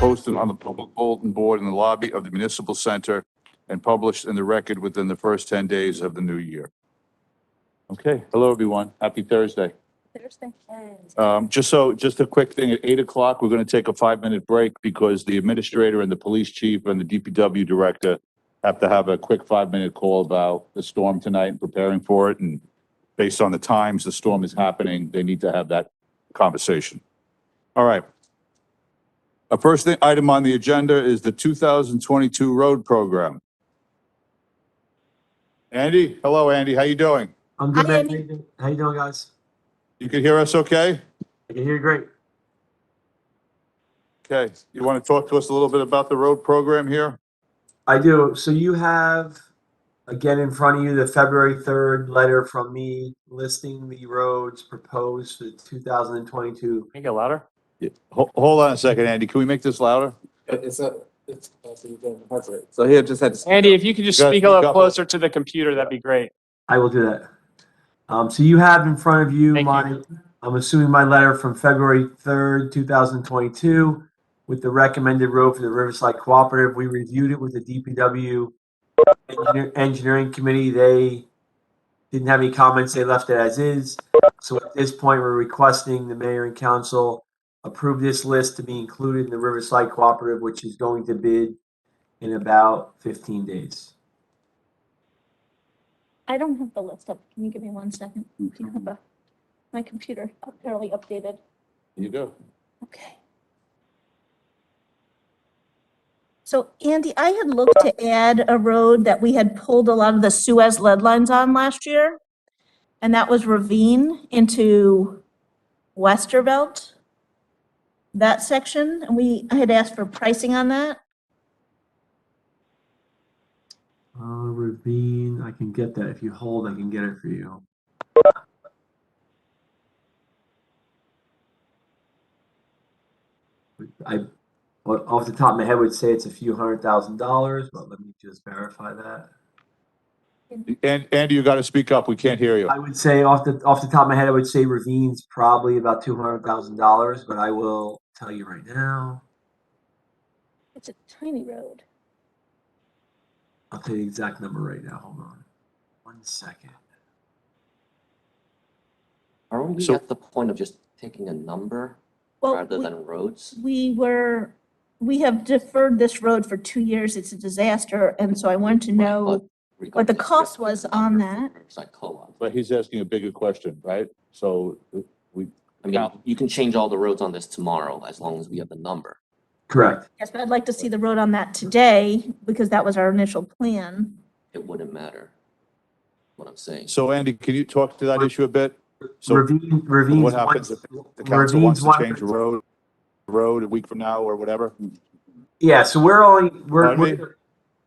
posted on the public bulletin board in the lobby of the municipal center and published in the record within the first 10 days of the new year. Okay, hello, everyone. Happy Thursday. Thursday. Just a quick thing, at 8 o'clock, we're going to take a 5-minute break because the administrator and the police chief and the DPW director have to have a quick 5-minute call about the storm tonight and preparing for it. And based on the times the storm is happening, they need to have that conversation. All right. Our first item on the agenda is the 2022 road program. Andy, hello, Andy. How you doing? I'm good, Hi, man. Andy. How you doing, guys? You can hear us okay? I can hear you great. Okay. You want to talk to us a little bit about the road program here? I do. So you have, again, in front of you, the February 3rd letter from me listing the roads proposed for 2022. Can you get louder? Yeah. Hold on a second, Andy. Can we make this louder? So here, just had to. Andy, if you could just You gotta speak a little speak up. closer to the computer, that'd be great. I will do that. So you have in front of you Thank my, I'm assuming my letter from February 3rd, 2022 with the recommended road for the Riverside Cooperative. We reviewed it with the DPW engineering committee. They didn't have any comments. They left it as is. So at this point, we're requesting the mayor and council approve this list to be included in the Riverside Cooperative, which is going to bid in about 15 days. I don't have the list up. Can you give me 1 second? Do you have my computer apparently updated? You do. Okay. So Andy, I had looked to add a road that we had pulled a lot of the Suez lead lines on last year. And that was Ravine into Westervelt, that section. And I had asked for pricing on that. Ravine, I can get that. If you hold, I can get it for you. Off the top of my head, would say it's a few $100,000, but let me just verify that. And Andy, you got to speak up. We can't hear you. I would say off the top of my head, I would say Ravine's probably about $200,000, but I will tell you right now. It's a tiny road. I'll tell you the exact number right now. Hold on 1 second. Aren't we So- at the point of just picking a number Well, rather than roads? we have deferred this road for 2 years. It's a disaster. And so I wanted to know what the cost was on that. Riverside Co-op. But he's asking a bigger question, right? So we, I mean, you can change all the roads on this tomorrow as long as we have the number. Correct. Yes, but I'd like to see the road on that today because that was our initial plan. It wouldn't matter. What I'm saying. so Andy, can you talk to that issue a bit? So Ravine's what happens if the council wants to change a road a week from now or whatever? Yeah, so we're Pardon me?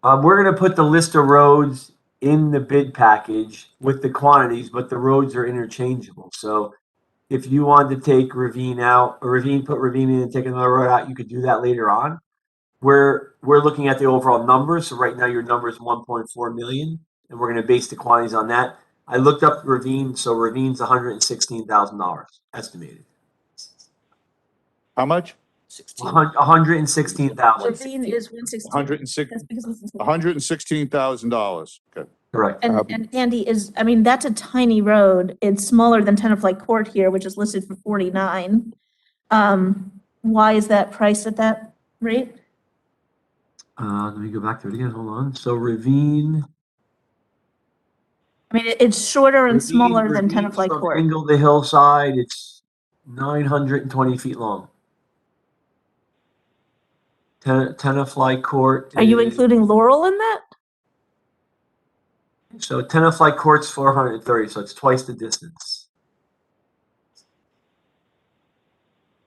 going to put the list of roads in the bid package with the quantities, but the roads are interchangeable. So if you wanted to take Ravine out, or put Ravine in and take another road out, you could do that later on. We're looking at the overall numbers. So right now your number is 1.4 million, and we're going to base the quantities on that. I looked up Ravine, so Ravine's $116,000 estimated. How much? 16. 116,000. Ravine is 160. 106, That's because this is- $116,000. Okay. Correct. And Andy that's a tiny road. It's smaller than Tenafly Court here, which is listed for 49. Why is that priced at that rate? Let me go back to it again. Hold on. So Ravine. I mean, it's shorter and smaller than Ravine's Tenafly from Court. Ingle to Hillside, it's 920 feet long. Tenafly Court. Are you is- including Laurel in that? So Tenafly Court's 430, so it's twice the distance.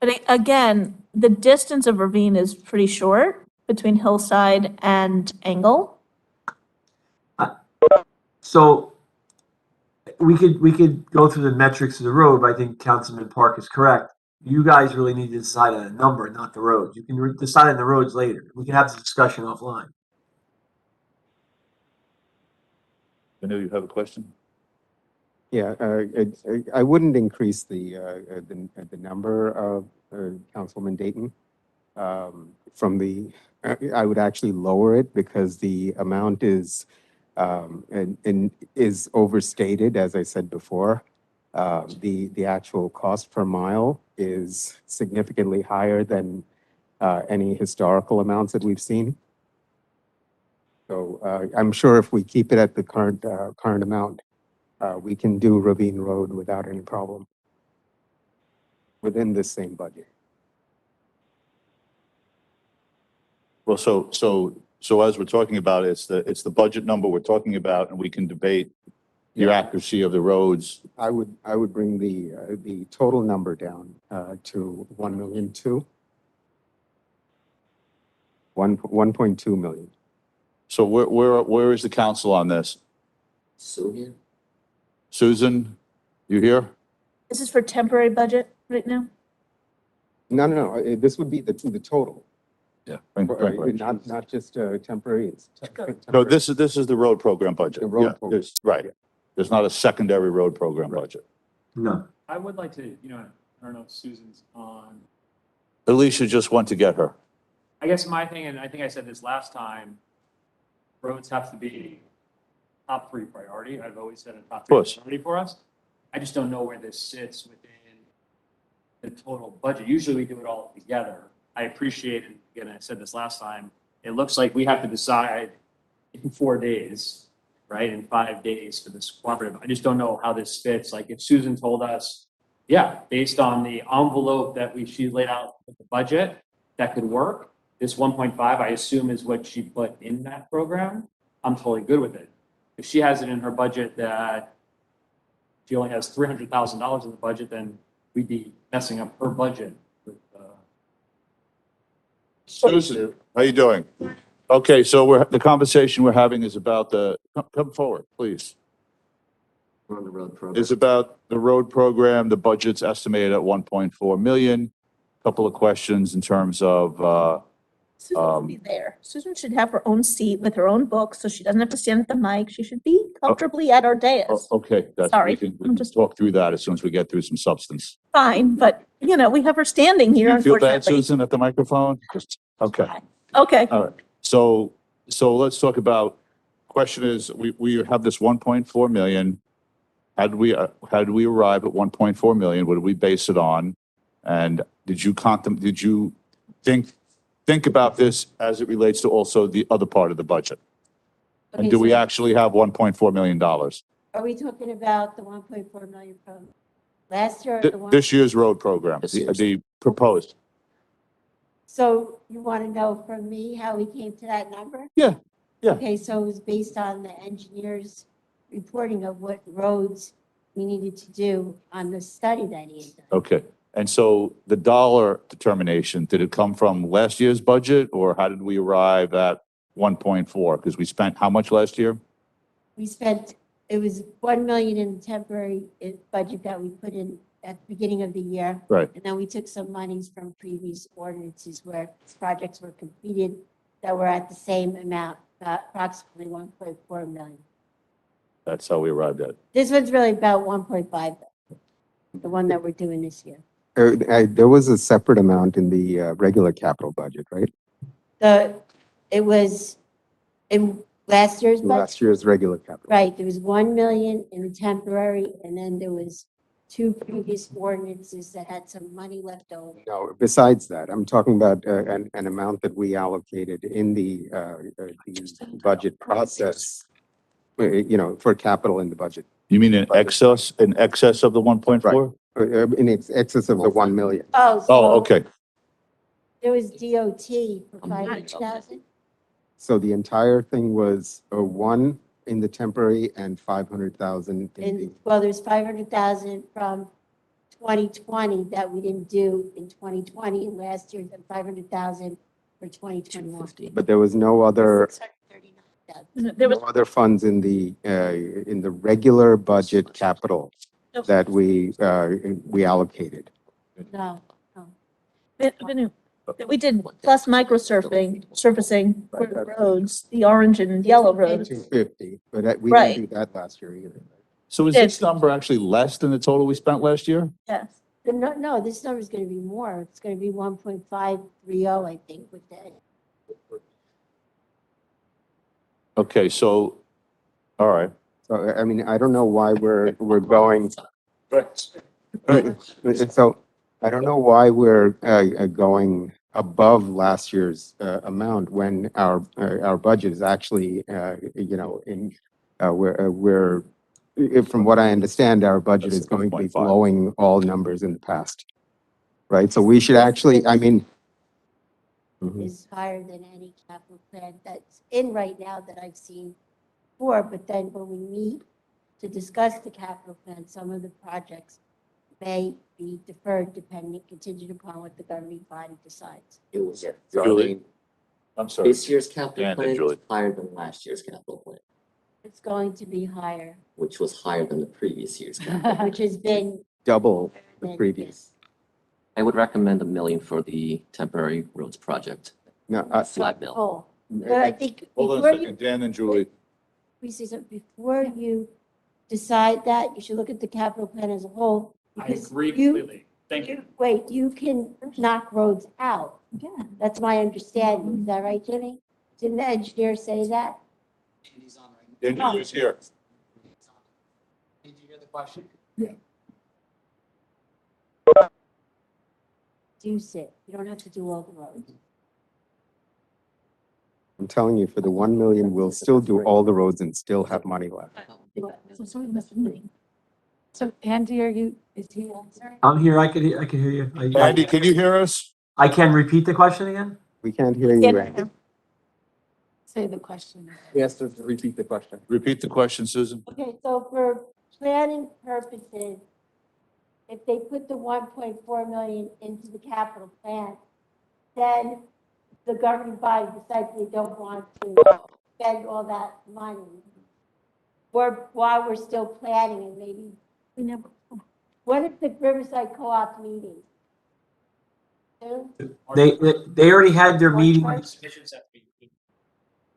But again, the distance of Ravine is pretty short between Hillside and Engle. So we could go through the metrics of the road, but I think Councilman Park is correct. You guys really need to decide on a number, not the roads. You can decide on the roads later. We can have this discussion offline. I know you have a question. Yeah, I wouldn't increase the number of Councilman Dayton. from the, I would actually lower it because the amount is, and is overstated, as I said before. The actual cost per mile is significantly higher than any historical amounts that we've seen. So I'm sure if we keep it at the current amount, we can do Ravine Road without any problem within this same budget. Well, so as we're talking about, it's the budget number we're talking about, and we can debate the accuracy of the roads. I would bring the total number down to 1,000,002. 1.2 million. So where is the council on this? So here, Susan, you here? This is for temporary budget right now? No. This would be the total. Yeah. Not just temporary. It's No, temporary. this is the road program budget. The road Yeah, program. right. There's not a secondary road program budget. No. I would like to, I don't know if Susan's on. Alicia just went to get her. I guess my thing, and I think I said this last time, roads have to be top 3 priority. I've always said a top 3 course. priority for us. I just don't know where this sits within the total budget. Usually we do it all together. I appreciate, and again, I said this last time, it looks like we have to decide in 4 days, right? In 5 days for this cooperative. I just don't know how this fits. Like if Susan told us, yeah, based on the envelope that she laid out with the budget, that could work. This 1.5, I assume, is what she put in that program. I'm totally good with it. If she has it in her budget that she only has $300,000 in the budget, then we'd be messing up her budget. With, Susan, how you doing? Okay, so the conversation we're having is about come forward, please. we're on the road program. Is about the road program. The budget's estimated at 1.4 million. Couple of questions in terms of, Susan should be there. Susan should have her own seat with her own book, so she doesn't have to stand at the mic. She should be comfortably at our dais. okay, Sorry, we can I'm just- talk through that as soon as we get through some substance. Fine, but, we have her standing here, You feel bad, unfortunately. Susan, at the microphone? Just, okay. Okay, All right, so let's talk about, question is, we have this 1.4 million. How did we arrive at 1.4 million? What did we base it on? And did you think about this as it relates to also the other part of the budget? And do we actually have $1.4 million? Are we talking about the 1.4 million from last year? Or the one? This year's road program, This year's. the proposed. So you want to know from me how we came to that number? Yeah, yeah. Okay, so it was based on the engineer's reporting of what roads we needed to do on the study that he had done. Okay. And so the dollar determination, did it come from last year's budget, or how did we arrive at 1.4? Because we spent how much last year? We spent, it was 1 million in the temporary budget that we put in at the beginning of the year. Right. And then we took some monies from previous ordinances where projects were completed that were at the same amount, approximately 1.4 million. That's how we arrived at. This one's really about 1.5, the one that we're doing this year. There was a separate amount in the regular capital budget, right? It was in last year's budget, Last year's regular capital. right, there was 1 million in the temporary, and then there was 2 previous ordinances that had some money left over. No, besides that, I'm talking about an amount that we allocated in the budget process, for capital in the budget, You mean in excess of the 1.4? in excess of the 1 million. Oh, Oh, okay. There was DOT for 500,000. So the entire thing was 1 in the temporary and 500,000 in the, And, well, there's 500,000 from 2020 that we didn't do in 2020, and last year, and 500,000 for 2021. 250. but there was no other, 639,000. there was, no other funds in the regular budget capital Nope. that we allocated. No, we did plus surfacing for the roads, the orange and yellow roads. 250, but we Right. didn't do that last year either. So is this number actually less than the total we spent last year? Yes. No, this number's gonna be more. It's gonna be 1.530, I think, with that. Okay, so, all right. So, I mean, I don't know why we're going, so I don't know why we're going above last year's amount when our budget is actually, from what I understand, our budget That's is going to be 1.5. blowing all numbers in the past. Right? So we should actually, I mean. Mhm. Is higher than any capital plan that's in right now that I've seen before. But then when we meet to discuss the capital plan, some of the projects may be deferred depending, contingent upon what the governing body decides. It was, So, I Julie? mean, I'm sorry. this year's capital Dan and plan is Julie. higher than last year's capital plan, It's going to be higher, which was higher than the previous year's capital. which has been. double the than- previous. I would recommend $1 million for the temporary roads project. No, Flat mill. Oh, but I think Hold on a before you, second, Dan and Julie. we say something, before you decide that, you should look at the capital plan as a whole. I because agree you- completely. Thank you. Wait, you can knock roads out. Yeah. That's my understanding. Is that right, Jimmy? Didn't the engineer say that? Dan Julie's here. Did you hear the question? Reduce it. You don't have to do all the roads. I'm telling you, for the 1 million, we'll still do all the roads and still have money left. So sorry, Mr. Meeting. So Andy, is he answering? I'm here. I can hear you. Andy, can you hear us? I can repeat the question again? We can't hear you, Yeah. Randy. Say the question. Yes, to repeat the question. Repeat the question, Susan. Okay, so for planning purposes, if they put the 1.4 million into the capital plan, then the governing body decides they don't want to spend all that money. Or while we're still planning and maybe, We never, what is the Riverside Co-op meeting? Soon? They already had their meeting. Submissions have to be.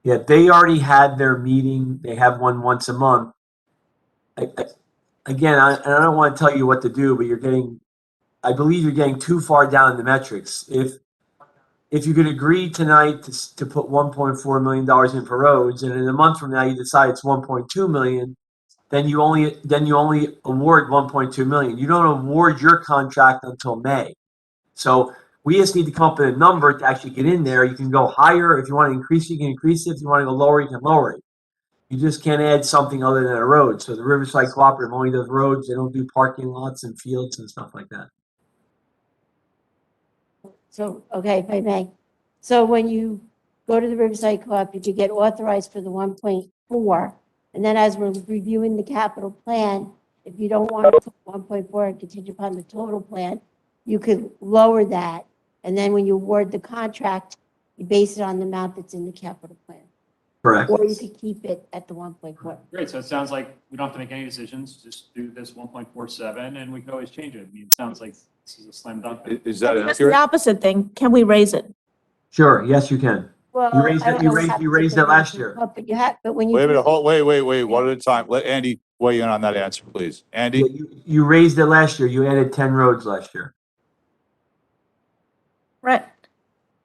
Yeah, they already had their meeting. They have one once a month. Again, I don't want to tell you what to do, but I believe you're getting too far down in the metrics. If you could agree tonight to put $1.4 million in for roads, and in a month from now you decide it's 1.2 million, then you only award 1.2 million. You don't award your contract until May. So we just need to come up with a number to actually get in there. You can go higher if you want to increase it, you can increase it. If you want to go lower, you can lower it. You just can't add something other than a road. So the Riverside Cooperative only does roads. They don't do parking lots and fields and stuff like that. So, okay, if I may. So when you go to the Riverside Co-op, you get authorized for the 1.4. And then as we're reviewing the capital plan, if you don't want to put 1.4 and contingent upon the total plan, you could lower that. And then when you award the contract, you base it on the amount that's in the capital plan. Correct. Or you could keep it at the 1.4. Great, so it sounds like we don't have to make any decisions, just do this 1.47 and we can always change it. I mean, it sounds like this is a slam dunk. Is that that's the accurate? opposite thing. Can we raise it? Sure. Yes, you can. Well, You raised I it- don't you know raised- how you to raised take it last into year. account, But you have, but when you. Wait a minute, wait, one at a time. Let Andy weigh in on that answer, please. Yeah, Andy? you raised it last year. You added 10 roads last year. Right.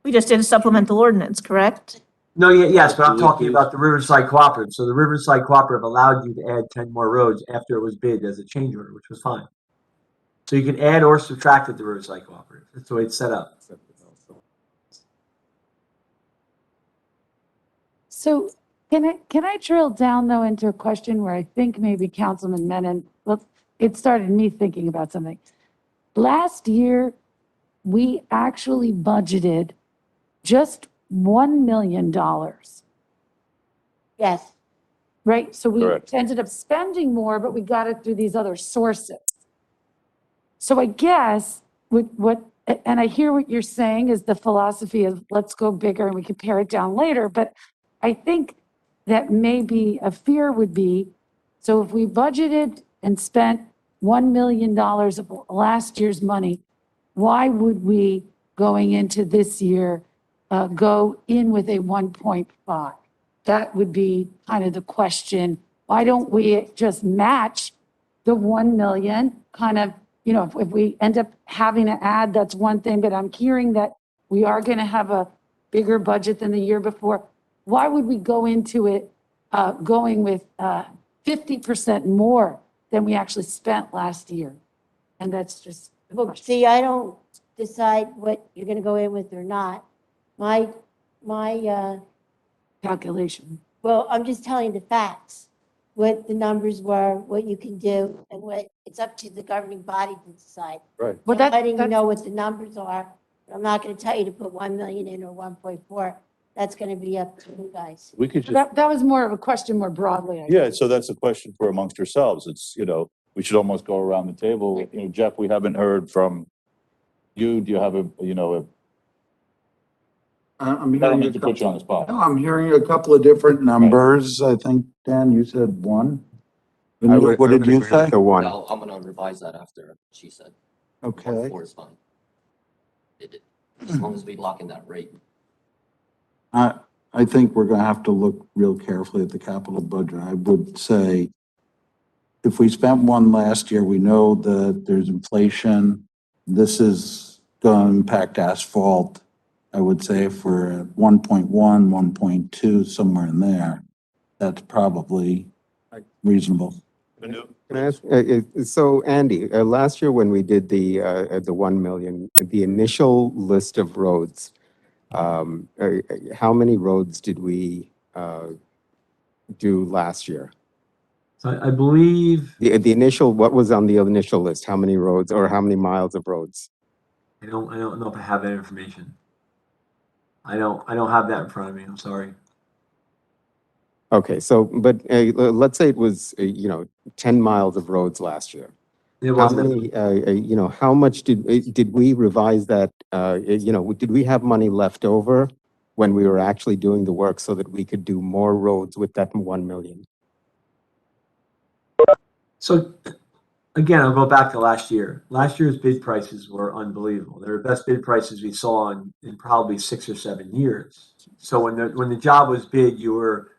We just did a supplemental ordinance, correct? No, yes, but I'm Julie, talking please. about the Riverside Cooperative. So the Riverside Cooperative allowed you to add 10 more roads after it was bid as a change order, which was fine. So you can add or subtract at the Riverside Cooperative. That's the way it's set up. So can I drill down though into a question where I think maybe Councilman Menon, well, it started me thinking about something. Last year, we actually budgeted just $1 million, Yes. right? So we Correct. ended up spending more, but we got it through these other sources. So I guess and I hear what you're saying is the philosophy of let's go bigger and we can pare it down later, but I think that maybe a fear would be, so if we budgeted and spent $1 million of last year's money, why would we, going into this year, go in with a 1.5? That would be kind of the question. Why don't we just match the 1 million, kind of, you know, if we end up having to add, that's one thing, but I'm hearing that we are going to have a bigger budget than the year before. Why would we go into it going with 50% more than we actually spent last year? And that's just a Well, question. see, I don't decide what you're gonna go in with or not. My, Calculation. well, I'm just telling you the facts, what the numbers were, what you can do, and what, it's up to the governing body to decide. Right. Well, I'm that- letting you that's- know what the numbers are. I'm not gonna tell you to put 1 million in or 1.4. That's gonna be up to you guys. We could just, That was more of a question more broadly. I yeah, guess. so that's a question for amongst ourselves. It's, you know, we should almost go around the table. You know, Jeff, we haven't heard from you. Do you have a, you know, I'm I don't hearing, mean to put you on the spot. I'm hearing a couple of different numbers. I think, Dan, you said one. What did you say? The one. Well, I'm gonna revise that after she said. Okay. 1.4 is fine. As long as we lock in that rate. I think we're gonna have to look real carefully at the capital budget. I would say if we spent one last year, we know that there's inflation. This is gonna impact asphalt. I would say if we're at 1.1, 1.2, somewhere in there, that's probably reasonable. Can I ask, so Andy, last year when we did the 1 million, the initial list of roads, how many roads did we do last year? So I believe, The initial, what was on the initial list? How many roads or how many miles of roads? I don't know if I have that information. I don't have that in front of me. I'm sorry. Okay, so, but let's say it was, 10 miles of roads last year. It How wasn't, many, how much did we revise that, did we have money left over when we were actually doing the work so that we could do more roads with that 1 million? so again, I'll go back to last year. Last year's bid prices were unbelievable. They were the best bid prices we saw in probably 6 or 7 years. So when the job was bid, you were,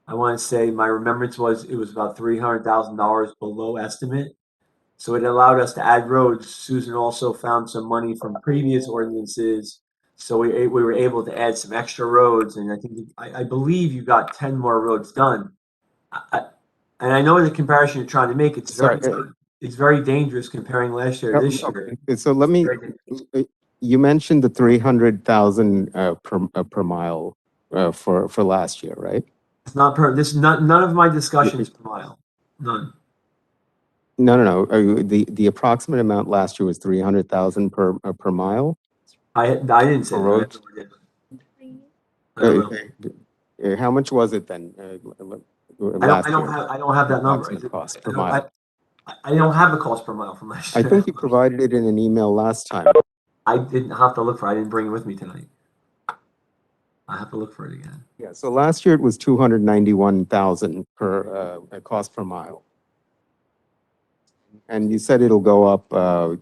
I want to say, my remembrance was it was about $300,000 below estimate. So it allowed us to add roads. Susan also found some money from previous ordinances. So we were able to add some extra roads, and I believe you got 10 more roads done. And I know the comparison you're trying to make, it's very dangerous comparing last year to this year. Okay, so let me, Very dangerous. you mentioned the 300,000 per mile for last year, right? It's not none of my discussion is per mile. None. No. The approximate amount last year was 300,000 per mile? I didn't say For that. roads? I don't know. How much was it then? I don't have that number. Approximate cost per mile. I don't have the cost per mile from last I year. think you provided it in an email last time. I didn't have to look for it. I didn't bring it with me tonight. I have to look for it again. Yeah, so last year it was 291,000 per cost per mile. And you said it'll go up to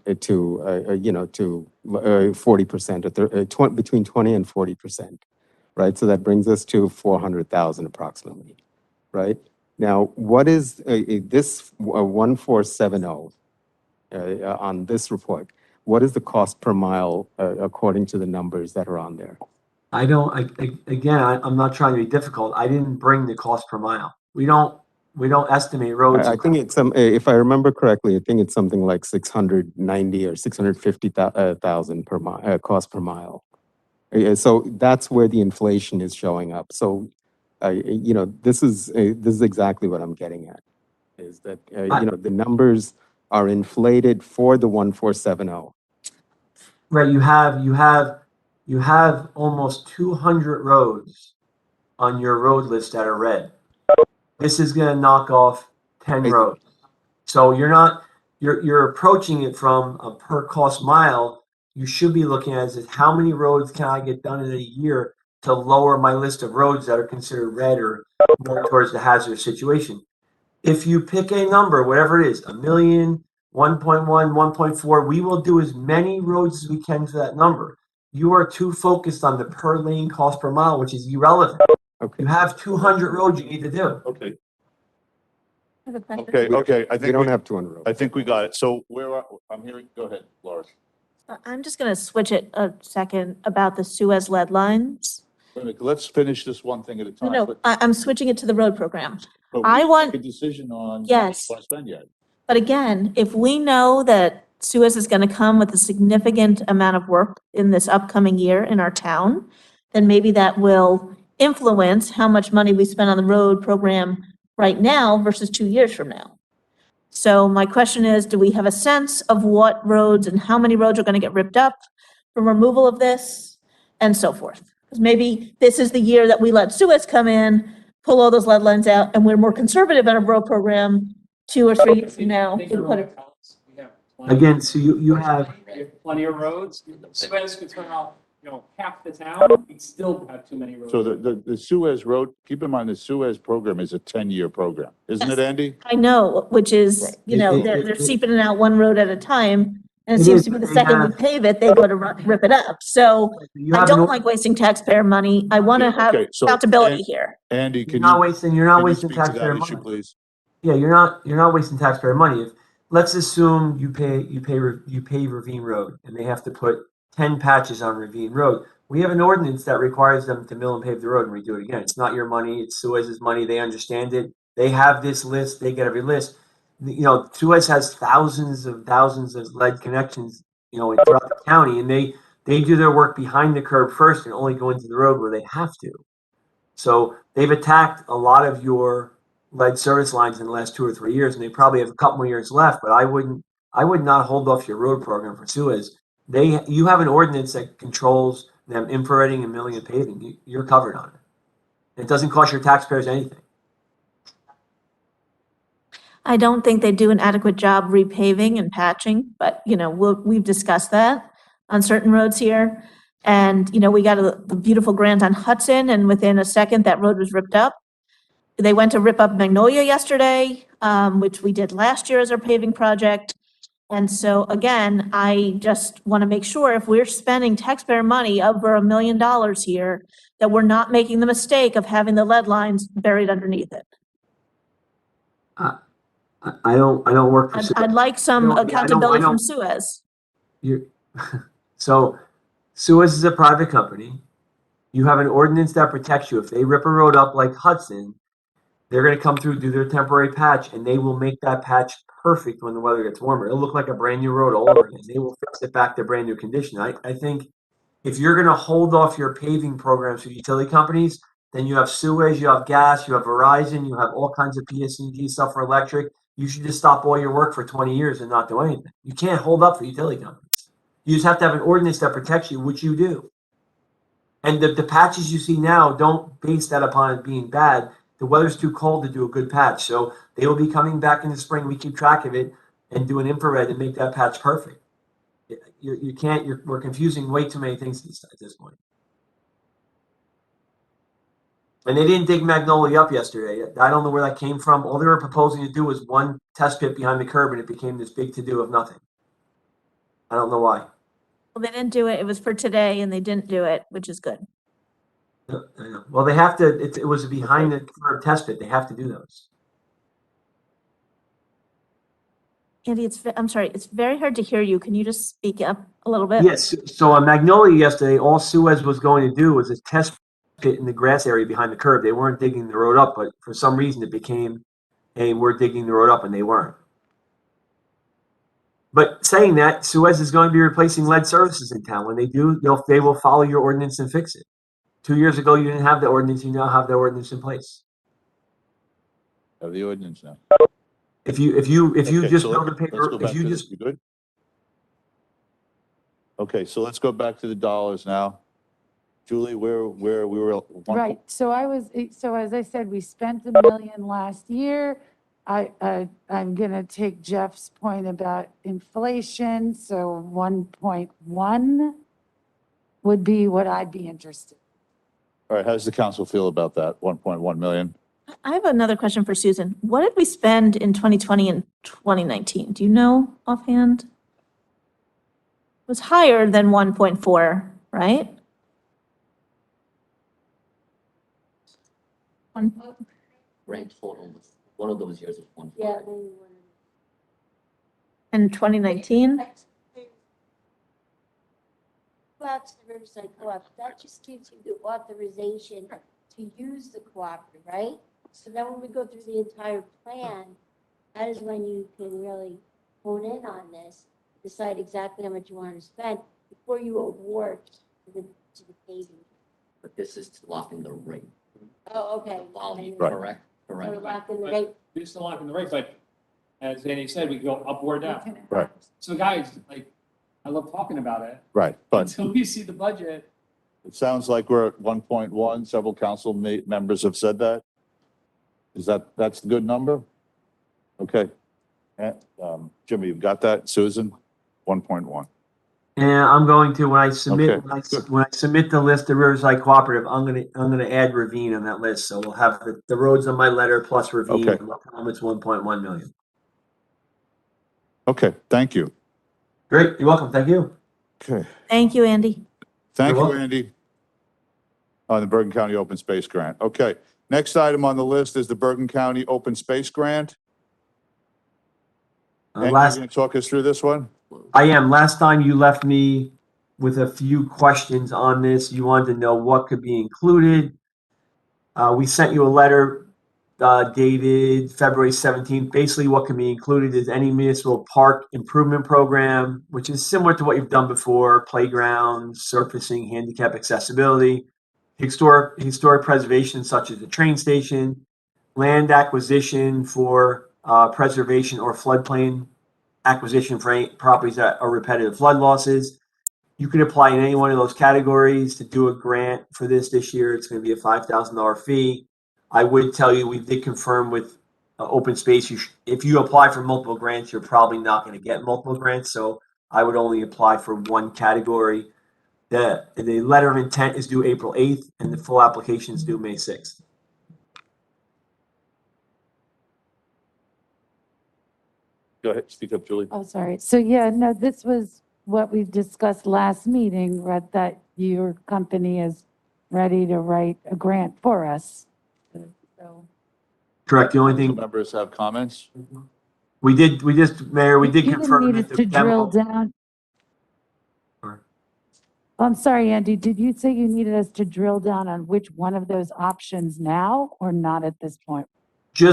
40% between 20 and 40%, right? So that brings us to 400,000 approximately, right? Now, what is this 1470 on this report? What is the cost per mile according to the numbers that are on there? I'm not trying to be difficult. I didn't bring the cost per mile. We don't estimate roads. I think it's if I remember correctly, I think it's something like 690 or 650,000 per mile cost per mile. So that's where the inflation is showing up. So, this is exactly what I'm getting at, is that the numbers are inflated for the 1470. Right, you have almost 200 roads on your road list that are red. This is going to knock off 10 roads. So you're approaching it from a per cost mile. You should be looking at is how many roads can I get done in a year to lower my list of roads that are considered red or more towards the hazardous situation. If you pick a number, whatever it is, 1 million, 1.1, 1.4, we will do as many roads as we can to that number. You are too focused on the per lane cost per mile, which is irrelevant. Okay. You have 200 roads you need to do. Okay. Okay, I You think, don't have to unroll. I think we got it. So I'm hearing, go ahead, Laura. I'm just going to switch it a second about the Suez lead lines. Wait a minute, let's finish this one thing at a No, time. no, I'm switching it to the road program. But I we didn't want- make a decision on. Yes. what to spend yet. But again, if we know that Suez is going to come with a significant amount of work in this upcoming year in our town, then maybe that will influence how much money we spend on the road program right now versus 2 years from now. So my question is, do we have a sense of what roads and how many roads are going to get ripped up from removal of this and so forth? Because maybe this is the year that we let Suez come in, pull all those lead lines out, and we're more conservative in our road program 2 or 3 years from now. Think We you're put right, it- Alex. We have plenty- Again, so you have, we have plenty of roads. Suez could turn off, half the town, we'd still have too many roads. So the Suez road, keep in mind, the Suez program is a 10-year program, isn't it, Yes. Andy? I know, which is, Right. they're seeping it out one road at a time. And it It seems is, to be the but they second we have- pave it, they go to rip it up. So you I have don't no, like wasting taxpayer money. I want to have Okay, so, accountability here. Andy, you're can not you, wasting, you're not can you wasting speak to that taxpayer issue, money. please? Yeah, you're not wasting taxpayer money. If, let's assume you pave Ravine Road and they have to put 10 patches on Ravine Road. We have an ordinance that requires them to mill and pave the road and redo it again. It's not your money, it's Suez's money. They understand it. They have this list, they get every list. Suez has thousands of lead connections, throughout the county, and they do their work behind the curb first and only go into the road where they have to. So they've attacked a lot of your lead service lines in the last 2 or 3 years, and they probably have a couple more years left, but I would not hold off your road program for Suez. You have an ordinance that controls them infrareding and milling and paving. You're covered on it. It doesn't cost your taxpayers anything. I don't think they do an adequate job repaving and patching, but, we've discussed that on certain roads here. And, we got a beautiful grant on Hudson, and within a second, that road was ripped up. They went to rip up Magnolia yesterday, which we did last year as our paving project. And so again, I just want to make sure if we're spending taxpayer money over $1 million here, that we're not making the mistake of having the lead lines buried underneath it. I don't work for Suez. I'd like some I don't- yeah, I don't- accountability I from don't- Suez. So Suez is a private company. You have an ordinance that protects you. If they rip a road up like Hudson, they're going to come through, do their temporary patch, and they will make that patch perfect when the weather gets warmer. It'll look like a brand new road all over again. They will fix it back to brand new condition. I think if you're going to hold off your paving programs for utility companies, then you have Suez, you have gas, you have Verizon, you have all kinds of PSE&G stuff for electric. You should just stop all your work for 20 years and not do anything. You can't hold up for utility companies. You just have to have an ordinance that protects you, which you do. And the patches you see now, don't base that upon it being bad. The weather's too cold to do a good patch. So they will be coming back in the spring. We keep track of it and do an infrared and make that patch perfect. We're confusing way too many things at this point. And they didn't dig Magnolia up yesterday. I don't know where that came from. All they were proposing to do was one test pit behind the curb, and it became this big to-do of nothing. I don't know why. Well, they didn't do it. It was for today and they didn't do it, which is good. I know. Well, they have to, it was behind the curb test pit. They have to do those. Andy, I'm sorry, it's very hard to hear you. Can you just speak up a little bit? Yes. So on Magnolia yesterday, all Suez was going to do was a test pit in the grass area behind the curb. They weren't digging the road up, but for some reason it became, hey, we're digging the road up, and they weren't. But saying that, Suez is going to be replacing lead services in town. When they do, they will follow your ordinance and fix it. 2 years ago, you didn't have the ordinance. You now have the ordinance in place. Have the ordinance now. If you Okay, just so build a let's paper, go back if you to just this. You good? Okay, so let's go back to the dollars now. Julie, where we were. Right, so as I said, we spent $1 million last year. I'm gonna take Jeff's point about inflation, so 1.1 would be what I'd be interested. All right, how does the council feel about that? 1.1 million? I have another question for Susan. What did we spend in 2020 and 2019? Do you know offhand? It was higher than 1.4, right? Grand total was One of those years was one. Yeah. maybe one of In 2019? them. Go out to the Riverside Co-op, that just gives you the authorization to use the cooperative, right? So then when we go through the entire plan, that is when you can really hone in on this, decide exactly how much you want to spend before you award to the paving. But this is to lock in the rate. Oh, okay. Volume, Right. correct? So Correct. lock in the rate. We still lock in the rate, but as Andy said, we go up or down. Right. So guys, like, I love talking about it. Right, but Until we see the budget, it sounds like we're at 1.1. Several council members have said that. That's the good number? Okay. Jimmy, you've got that? Susan? 1.1. And I'm going to, when I submit, Okay, good. when I submit the list of Riverside Cooperative, I'm gonna add Ravine on that list. So we'll have the roads on my letter plus Ravine. Okay. And we'll tell them it's 1.1 million. Okay, thank you. Great, you're welcome. Thank you. Okay, Thank you, Andy. thank You're you, welcome. Andy. On the Bergen County Open Space Grant. Okay, next item on the list is the Bergen County Open Space Grant. Andy, you Last, going to talk us through this one? I am. Last time you left me with a few questions on this. You wanted to know what could be included. We sent you a letter dated February 17th. Basically, what can be included is any municipal park improvement program, which is similar to what you've done before: playgrounds, surfacing, handicap accessibility, historic preservation such as the train station, land acquisition for preservation or floodplain acquisition for any properties that are repetitive flood losses. You can apply in any one of those categories to do a grant for this year. It's going to be a $5,000 fee. I would tell you, we did confirm with open space. If you apply for multiple grants, you're probably not going to get multiple grants. So I would only apply for one category. The letter of intent is due April 8th and the full application is due May 6th. Go ahead, speak up, Julie. Oh, sorry. So yeah, no, this was what we discussed last meeting, right, that your company is ready to write a grant for us. So Correct. The only Council thing members have comments? Mayor, we did you didn't confirm need that us the to drill demo. down. Sorry. I'm sorry, Andy, did you say you needed us to drill down on which one of those options now or not at this point? So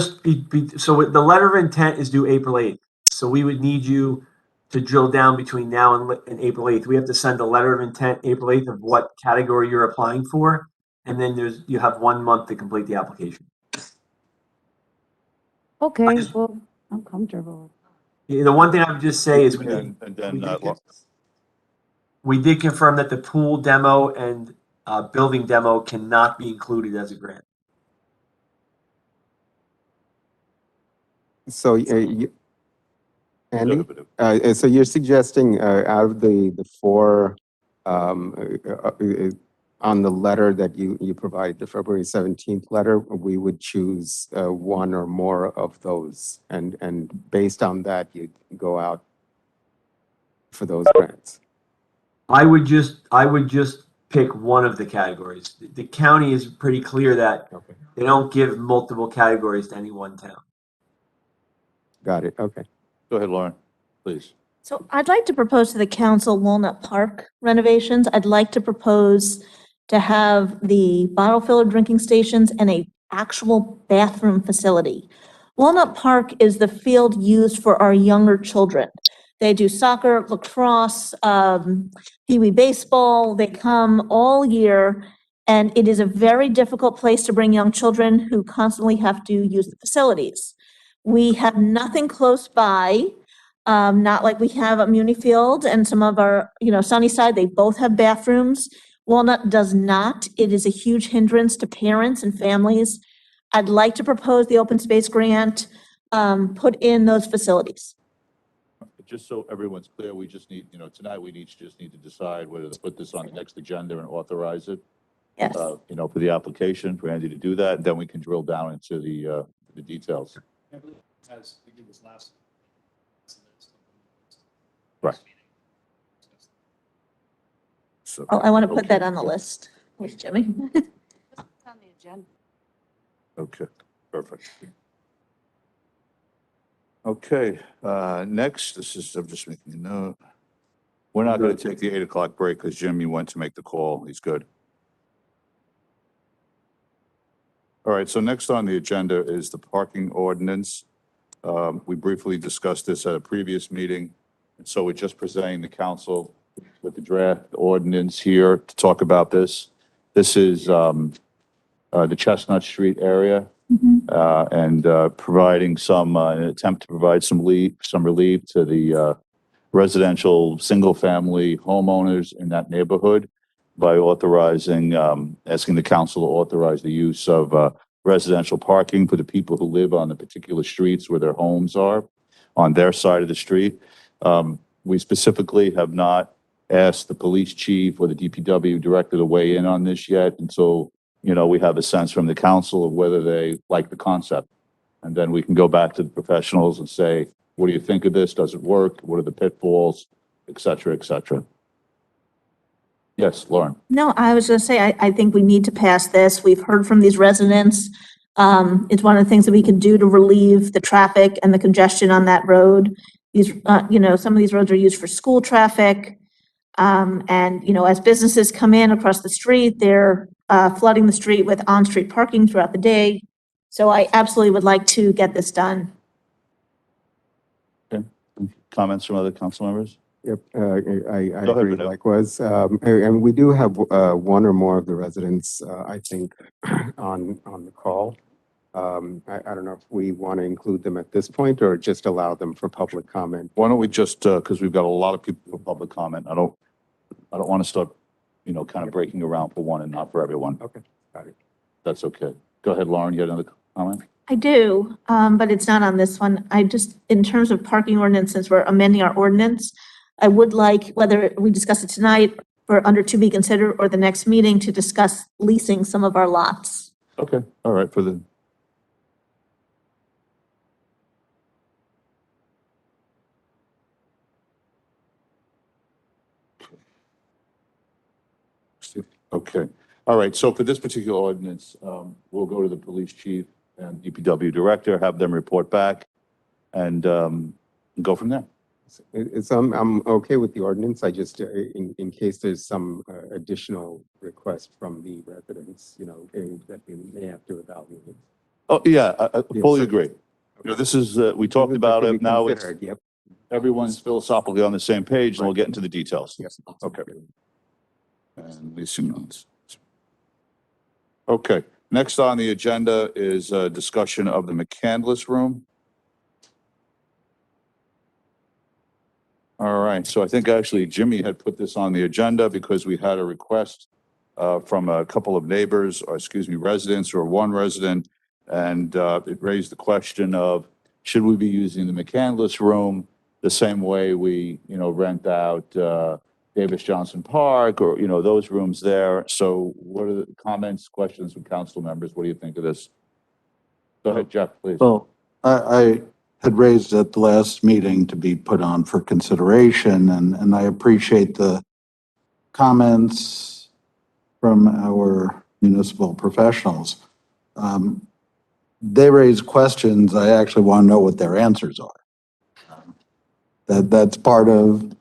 the letter of intent is due April 8th. So we would need you to drill down between now and April 8th. We have to send a letter of intent April 8th of what category you're applying for. And then you have 1 month to complete the application. Okay, well, I'm comfortable. Yeah, the one thing I would just say is And then, we did confirm that the pool demo and building demo cannot be included as a grant. So, Andy, so you're suggesting out of the four um, on the letter that you provide, the February 17th letter, we would choose one or more of those, and based on that, you go out for those grants. I would just pick one of the categories. The county is pretty clear that Okay, they don't give multiple categories to any one town. got it. Okay. go ahead, Lauren, please. So I'd like to propose to the council Walnut Park renovations. I'd like to propose to have the bottle filler drinking stations and a actual bathroom facility. Walnut Park is the field used for our younger children. They do soccer, lacrosse, pee-wee baseball. They come all year, and it is a very difficult place to bring young children who constantly have to use the facilities. We have nothing close by. Not like we have at Munifield and some of our, Sunnyside, they both have bathrooms. Walnut does not. It is a huge hindrance to parents and families. I'd like to propose the open space grant, put in those facilities. Just so everyone's clear, we just need, tonight we just need to decide whether to put this on the next agenda and authorize it. Yes. For the application, for Andy to do that, then we can drill down into the details. I believe as we did this last. Right. So, Oh, I want to put okay, that on the good. list with Jimmy. It's on the agenda. Okay, perfect. Okay, next, I'm just making a note. We're not going to take the 8 o'clock break because Jimmy went to make the call. He's good. All right, so next on the agenda is the parking ordinance. We briefly discussed this at a previous meeting. And so we're just presenting the council with the draft ordinance here to talk about this. This is the Chestnut Street area. And providing an attempt to provide some relief to the residential, single-family homeowners in that neighborhood by asking the council to authorize the use of residential parking for the people who live on the particular streets where their homes are, on their side of the street. We specifically have not asked the police chief or the DPW director to weigh in on this yet until, we have a sense from the council of whether they like the concept. And then we can go back to the professionals and say, what do you think of this? Does it work? What are the pitfalls, et cetera, et cetera? Yes, Lauren. No, I was going to say, I think we need to pass this. We've heard from these residents. It's one of the things that we can do to relieve the traffic and the congestion on that road. These, some of these roads are used for school traffic. And, as businesses come in across the street, they're flooding the street with on-street parking throughout the day. So I absolutely would like to get this done. Comments from other council members? Yep, I Go ahead, agree Vinu. likewise. And we do have one or more of the residents, I think, on the call. I don't know if we want to include them at this point or just allow them for public comment. Why don't we just, because we've got a lot of people for public comment. I don't want to start, kind of breaking around for one and not for everyone. Okay, got it. That's okay. Go ahead, Lauren, you had another comment? I do, but it's not on this one. In terms of parking ordinance, since we're amending our ordinance, I would like, whether we discuss it tonight or under to be considered or the next meeting, to discuss leasing some of our lots. Okay, all right, Okay, all right, so for this particular ordinance, we'll go to the police chief and DPW director, have them report back, and go from there. I'm okay with the ordinance. I just, in case there's some additional request from the residents, that we may have to evaluate. Oh, yeah, I Yeah, fully so- agree. This is, we talked about it, now it's, Yep. everyone's philosophically on the same page, and we'll get into the details. Yes. Okay. And leasing notes. Okay, next on the agenda is a discussion of the McCandless Room. All right, so I think actually Jimmy had put this on the agenda because we had a request from a couple of neighbors, or residents, or one resident, and it raised the question of, should we be using the McCandless Room the same way we, rent out Davis Johnson Park, or, those rooms there? So what are the comments, questions from council members? What do you think of this? Go ahead, Jeff, please. Well, I had raised at the last meeting to be put on for consideration, and I appreciate the comments from our municipal professionals. They raise questions. I actually want to know what their answers are. That's part of,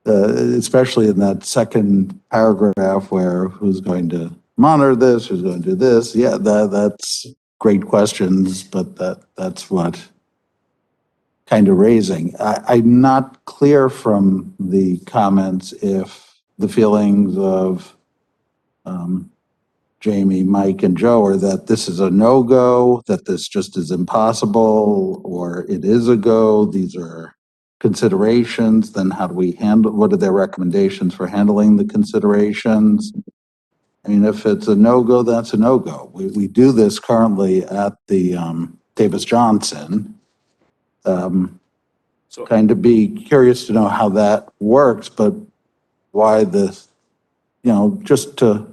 especially in that second paragraph where who's going to monitor this, who's going to do this. Yeah, that's great questions, but that's what kind of raising. I'm not clear from the comments if the feelings of Jamie, Mike, and Joe are that this is a no-go, that this just is impossible, or it is a go. These are considerations. Then how do we handle, what are their recommendations for handling the considerations? I mean, if it's a no-go, that's a no-go. We do this currently at the Davis Johnson. So Kind of be curious to know how that works, but why this, just to,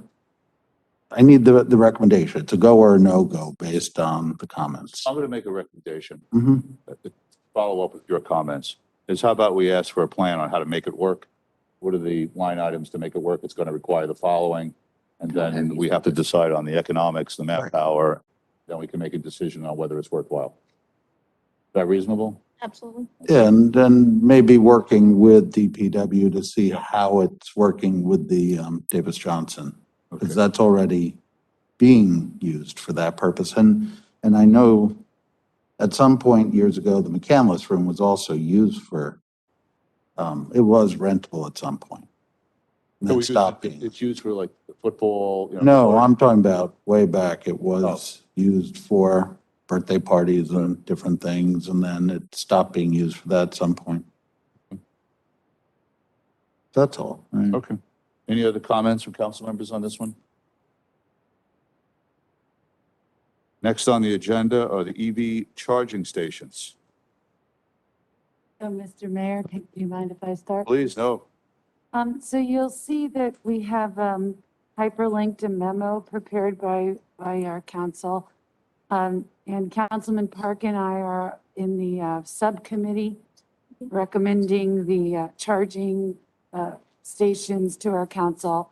I need the recommendation. It's a go or a no-go based on the comments. I'm going to make a recommendation. Mhm. To follow up with your comments, is how about we ask for a plan on how to make it work? What are the line items to make it work? It's going to require the following. And then we have to decide on the economics, the manpower, then we can make a decision on whether it's worthwhile. that reasonable? Absolutely. And then maybe working with DPW to see how it's working with the Davis Johnson, because Okay. that's already being used for that purpose. And I know at some point years ago, the McCandless room was also used for, it was rentable at some point. And So then we use stopped it- being. It's used for like football, you know? No, sports? I'm talking about way back. It was used for birthday parties and different things, and then it stopped being used for that at some point. That's all. right? Okay. Any other comments from council members on this one? Next on the agenda are the EV charging stations. So, Mr. Mayor, do you mind if I start? Please, no. So you'll see that we have hyperlinked a memo prepared by our council. And Councilman Park and I are in the subcommittee recommending the charging stations to our council.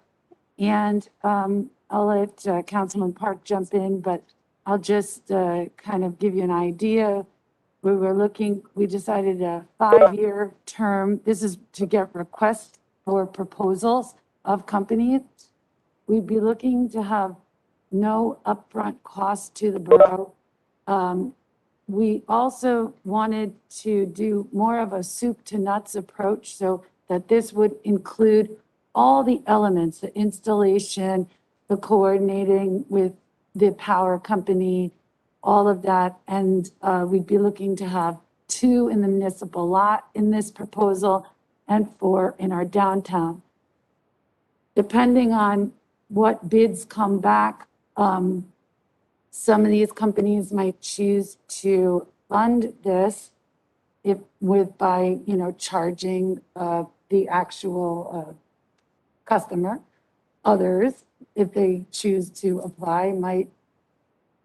And I'll let Councilman Park jump in, but I'll just kind of give you an idea. We decided a 5-year term. This is to get requests for proposals of companies. We'd be looking to have no upfront cost to the borough. We also wanted to do more of a soup to nuts approach so that this would include all the elements, the installation, the coordinating with the power company, all of that. And we'd be looking to have 2 in the municipal lot in this proposal and 4 in our downtown. Depending on what bids come back, some of these companies might choose to fund this by charging the actual customer. Others, if they choose to apply, might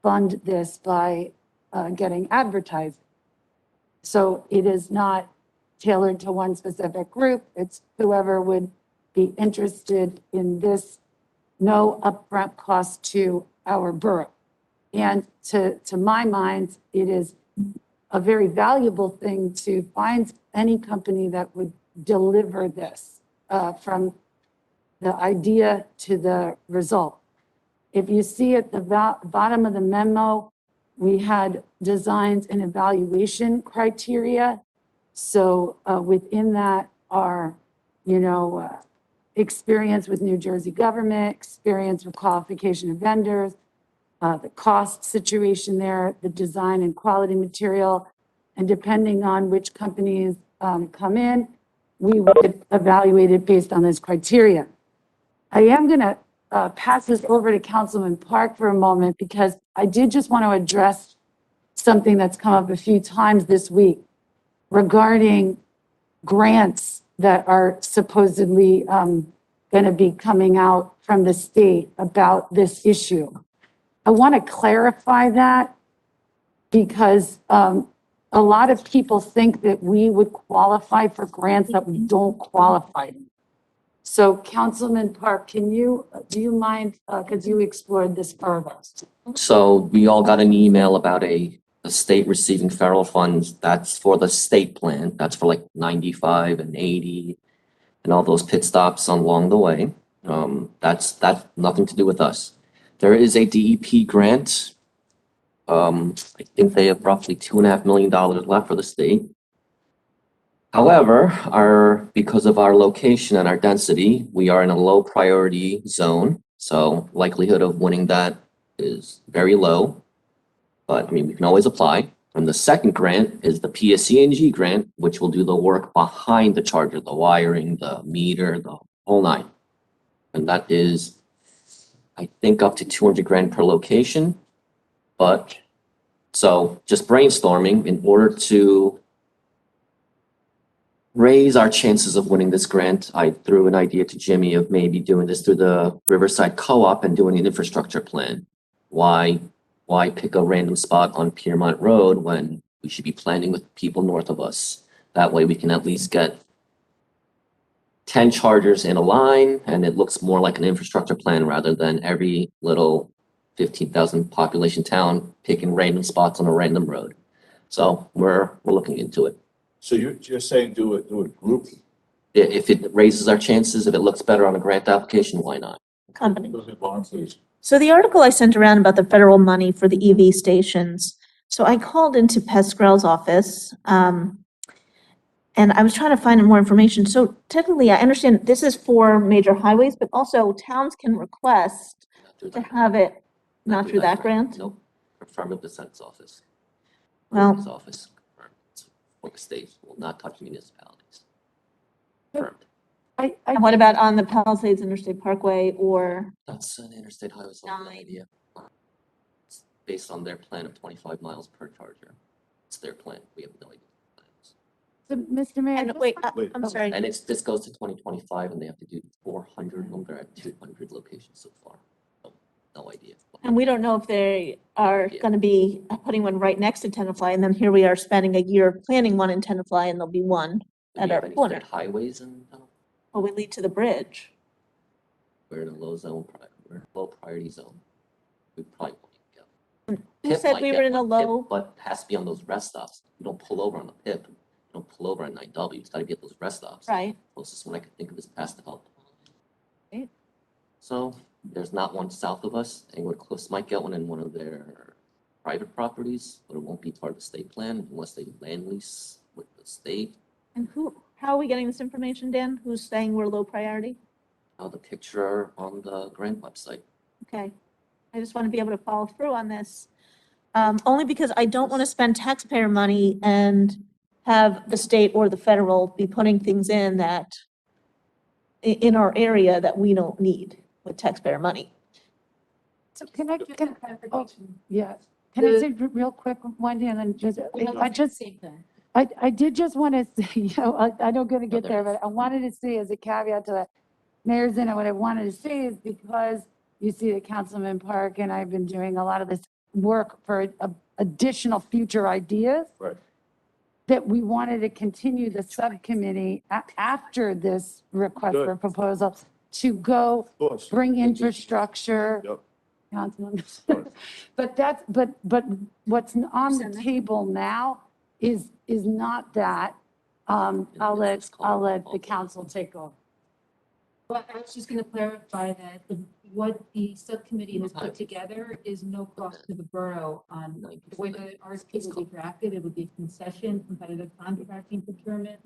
fund this by getting advertising. So it is not tailored to one specific group. It's whoever would be interested in this, no upfront cost to our borough. And to my mind, it is a very valuable thing to find any company that would deliver this from the idea to the result. If you see at the bottom of the memo, we had designs and evaluation criteria. So within that are, experience with New Jersey government, experience with qualification of vendors, the cost situation there, the design and quality material, and depending on which companies come in, we would evaluate it based on this criteria. I am going to pass this over to Councilman Park for a moment because I did just want to address something that's come up a few times this week regarding grants that are supposedly going to be coming out from the state about this issue. I want to clarify that because a lot of people think that we would qualify for grants that we don't qualify. So Councilman Park, do you mind, because you explored this further? So we all got an email about a state receiving federal funds. That's for the state plan. That's for like 95 and 80 and all those pit stops along the way. That's nothing to do with us. There is a DEP grant. I think they have roughly $2.5 million left for the state. However, because of our location and our density, we are in a low priority zone. So likelihood of winning that is very low. But I mean, we can always apply. And the second grant is the PSE&G grant, which will do the work behind the charger, the wiring, the meter, the whole 9. And that is, I think, up to 200 grand per location. But so just brainstorming in order to raise our chances of winning this grant, I threw an idea to Jimmy of maybe doing this through the Riverside Co-op and doing an infrastructure plan. Why pick a random spot on Piermont Road when we should be planning with people north of us? That way we can at least get 10 chargers in a line and it looks more like an infrastructure plan rather than every little 15,000 population town picking random spots on a random road. So we're looking into it. So you're saying do a group If it raises our chances, if it looks better on a grant application, why not? company. volunteers? So the article I sent around about the federal money for the EV stations, so I called into Pascrell's office, and I was trying to find more information. So technically, I understand this is for major highways, but also towns can request Not through to that- have it, not through that grant? Nope, Affirmative Defense Office. Well- His office, it's for the state, will not touch municipalities. Confirmed. And what about on the Palisades Interstate Parkway or, That's an interstate highway, so I have no Nine. idea. It's based on their plan of 25 miles per charger. It's their plan. We have no idea. So, Mr. Mayor. and just wait, want- Wait. I'm sorry. And this goes to 2025 and they have to do 400 of them. They're at 200 locations so far. So, no idea. And we don't know if they are going to be putting one right next to Tenafly, and then here we are spending a year planning one in Tenafly, and there'll be one Do at we our have any corner. state highways and Well, we lead to the bridge. we're in a low zone, we're in a low priority zone. We probably won't even get. Who PIP said might we get were in a one, PIP, low? But it has to be on those rest stops. You don't pull over on the PIP. You don't pull over on 9W. It's got to be at those rest stops. Right. Closest one I can think of is past the help. Right. So there's not one south of us. Anywhere close might get one in one of their private properties, but it won't be part of the state plan unless they land lease with the state. And how are we getting this information, Dan? Who's saying we're low priority? The picture on the grant website. Okay. I just want to be able to follow through on this. Only because I don't want to spend taxpayer money and have the state or the federal be putting things in that in our area that we don't need with taxpayer money. So oh, yeah. Can I say real quick, Wendy, and then just, I did just want to say, you know, I don't gonna get there, but I wanted to say as a caveat to that, Mayor Zena, what I wanted to say is because you see that Councilman Park and I've been doing a lot of this work for additional future ideas. Right. That we wanted to continue the subcommittee after this request Good. for proposal to go Of course. bring infrastructure. Yep. Councilman. Right. But what's on the table now is not that. I'll let the council take over. Well, I was just going to clarify that what the subcommittee has put together is no cost to the borough on the way the RFP will be drafted. It would be concession, competitive contracting procurement.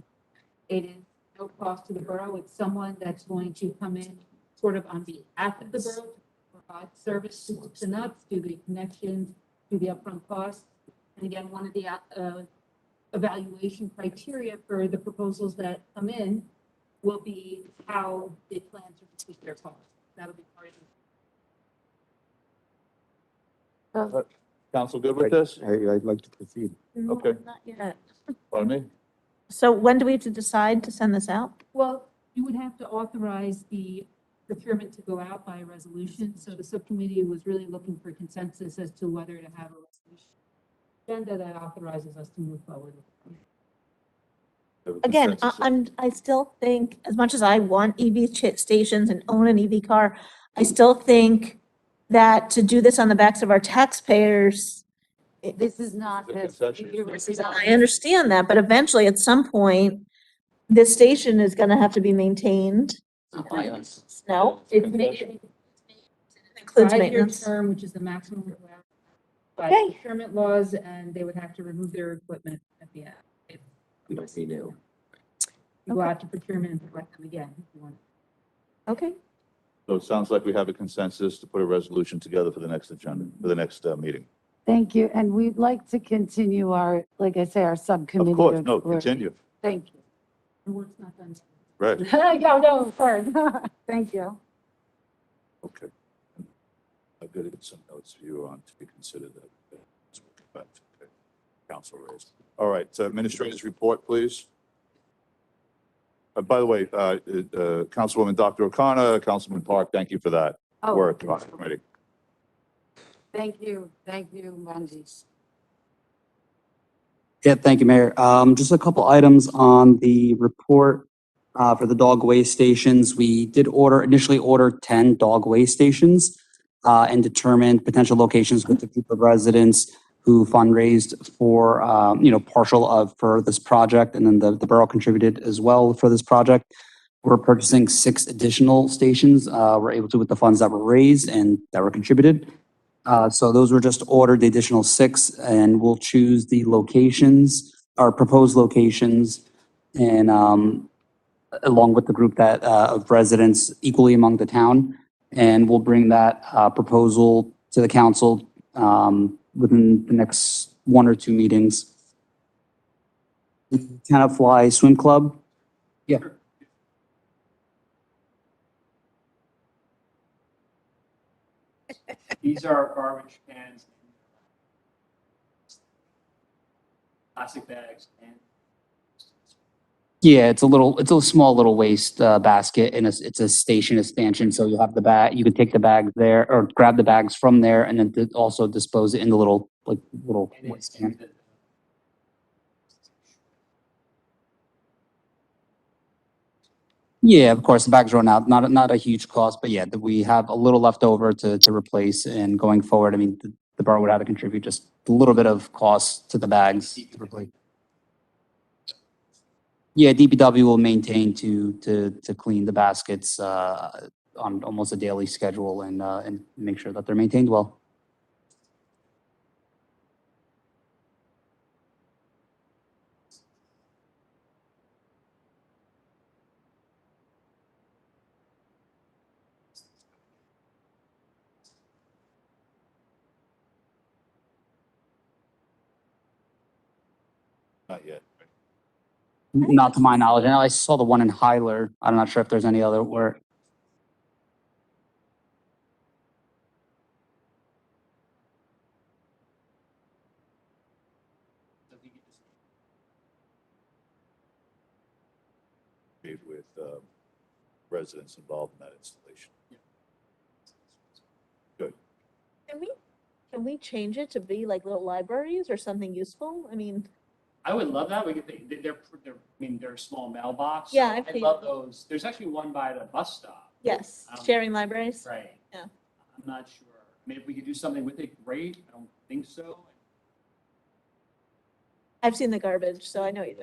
It is no cost to the borough. It's someone that's going to come in sort of on behalf of the borough to provide service to nuts, do the connections, do the upfront costs. And again, one of the evaluation criteria for the proposals that come in will be how they plan to reduce their costs. That'll be part of it. Council good with this? I'd like to proceed. Okay. Not yet. Pardon me? So when do we have to decide to send this out? Well, you would have to authorize the procurement to go out by a resolution. So the subcommittee was really looking for consensus as to whether to have a resolution agenda that authorizes us to move forward. Again, Consensus. I still think, as much as I want EV stations and own an EV car, I still think that to do this on the backs of our taxpayers, This is not The this. concession. I understand that, but eventually, at some point, this station is gonna have to be maintained. Not by us. No, It's Concession. includes five-year maintenance. term, which is the maximum required by Okay. procurement laws, and they would have to remove their equipment at the end. We don't renew. You go out to procurement and select them again if you want. Okay, So it sounds like we have a consensus to put a resolution together for the next agenda, for the next meeting. Thank you. And we'd like to continue our, like I say, our subcommittee. Of course, no, work. continue. Thank you. The work's not done. Right, No, sorry. Thank you. okay. I've got to get some notes for you on to be considered that. Council raised. All right, so administrators report, please. By the way, Councilwoman Dr. O'Connor, Councilman Park, thank you for that Oh, work on the committee. Thank you, Wendy. Yeah, thank you, Mayor. Just a couple items on the report for the dog waste stations. We did initially order 10 dog waste stations and determined potential locations with the group of residents who fundraised for, partial of, for this project. And then the borough contributed as well for this project. We're purchasing 6 additional stations. We're able to with the funds that were raised and that were contributed. So those were just ordered, the additional 6, and we'll choose the locations, our proposed locations, and along with the group that of residents equally among the town. And we'll bring that proposal to the council within the next 1 or 2 meetings. Tenafly Swim Club. Yeah. These are garbage cans, plastic bags, and Yeah, it's a small little waste basket, and it's a station expansion. So you'll have the bag. You can take the bag there, or grab the bags from there, and then also dispose it in the little and waste can. Yeah, of course, the bags run out. Not a huge cost, but yeah, we have a little left over to replace. And going forward, I mean, the borough would have to contribute just a little bit of cost to the bags to replace. Yeah, DPW will maintain to clean the baskets on almost a daily schedule and make sure that they're maintained well. Not yet. Not to my knowledge. I know I saw the one in Hyler. I'm not sure if there's any other where. With residents involved in that installation. Good. Can we change it to be like little libraries or something useful? I mean, I would love that. We could, they're a small mailbox. Yeah, I've I seen love them. those. There's actually one by the bus stop. yes, sharing libraries. Right. Yeah. I'm not sure. I mean, if we could do something with it, great. I don't think so. I've seen the garbage, so I know you.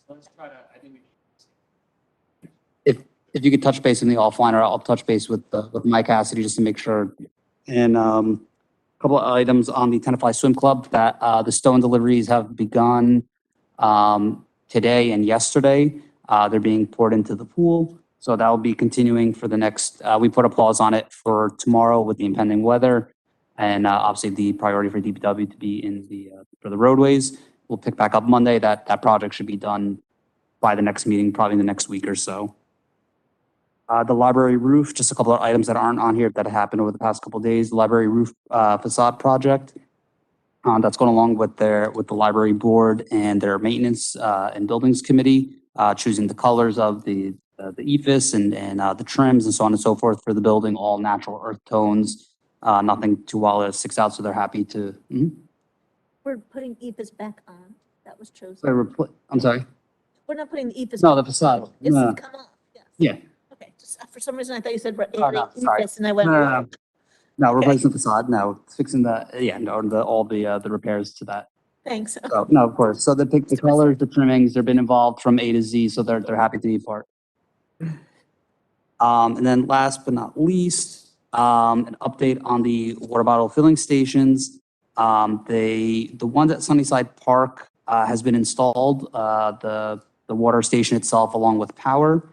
So let's try to, I think we. If you could touch base in the offline, or I'll touch base with Mike Cassidy just to make sure. And a couple of items on the Tenafly Swim Club that the stone deliveries have begun today and yesterday. They're being poured into the pool. So that will be continuing for the next, we put a pause on it for tomorrow with the impending weather. And obviously the priority for DPW to be in for the roadways. We'll pick back up Monday. That project should be done by the next meeting, probably in the next week or so. The library roof, just a couple of items that aren't on here that happened over the past couple of days. The library roof facade project. That's going along with the library board and their maintenance and buildings committee, choosing the colors of the ephes and the trims and so on and so forth for the building, all natural earth tones. Nothing too wild that sticks out, so they're happy to. We're putting EPAs back on. That was chosen. I'm sorry. We're not putting the EPAs. No, back the facade. on. It's No. come off. Yes. Yeah. Okay. Just for some reason, I thought you said we're Oh, adding no, sorry. EPAs, and I went. No, Okay. replacing the facade. No, fixing all the repairs to that. Thanks. So, no, of course. So they pick the colors, the trimmings, they've been involved from A to Z, so they're happy to be part. And then last but not least, an update on the water bottle filling stations. The ones at Sunnyside Park has been installed, the water station itself along with power.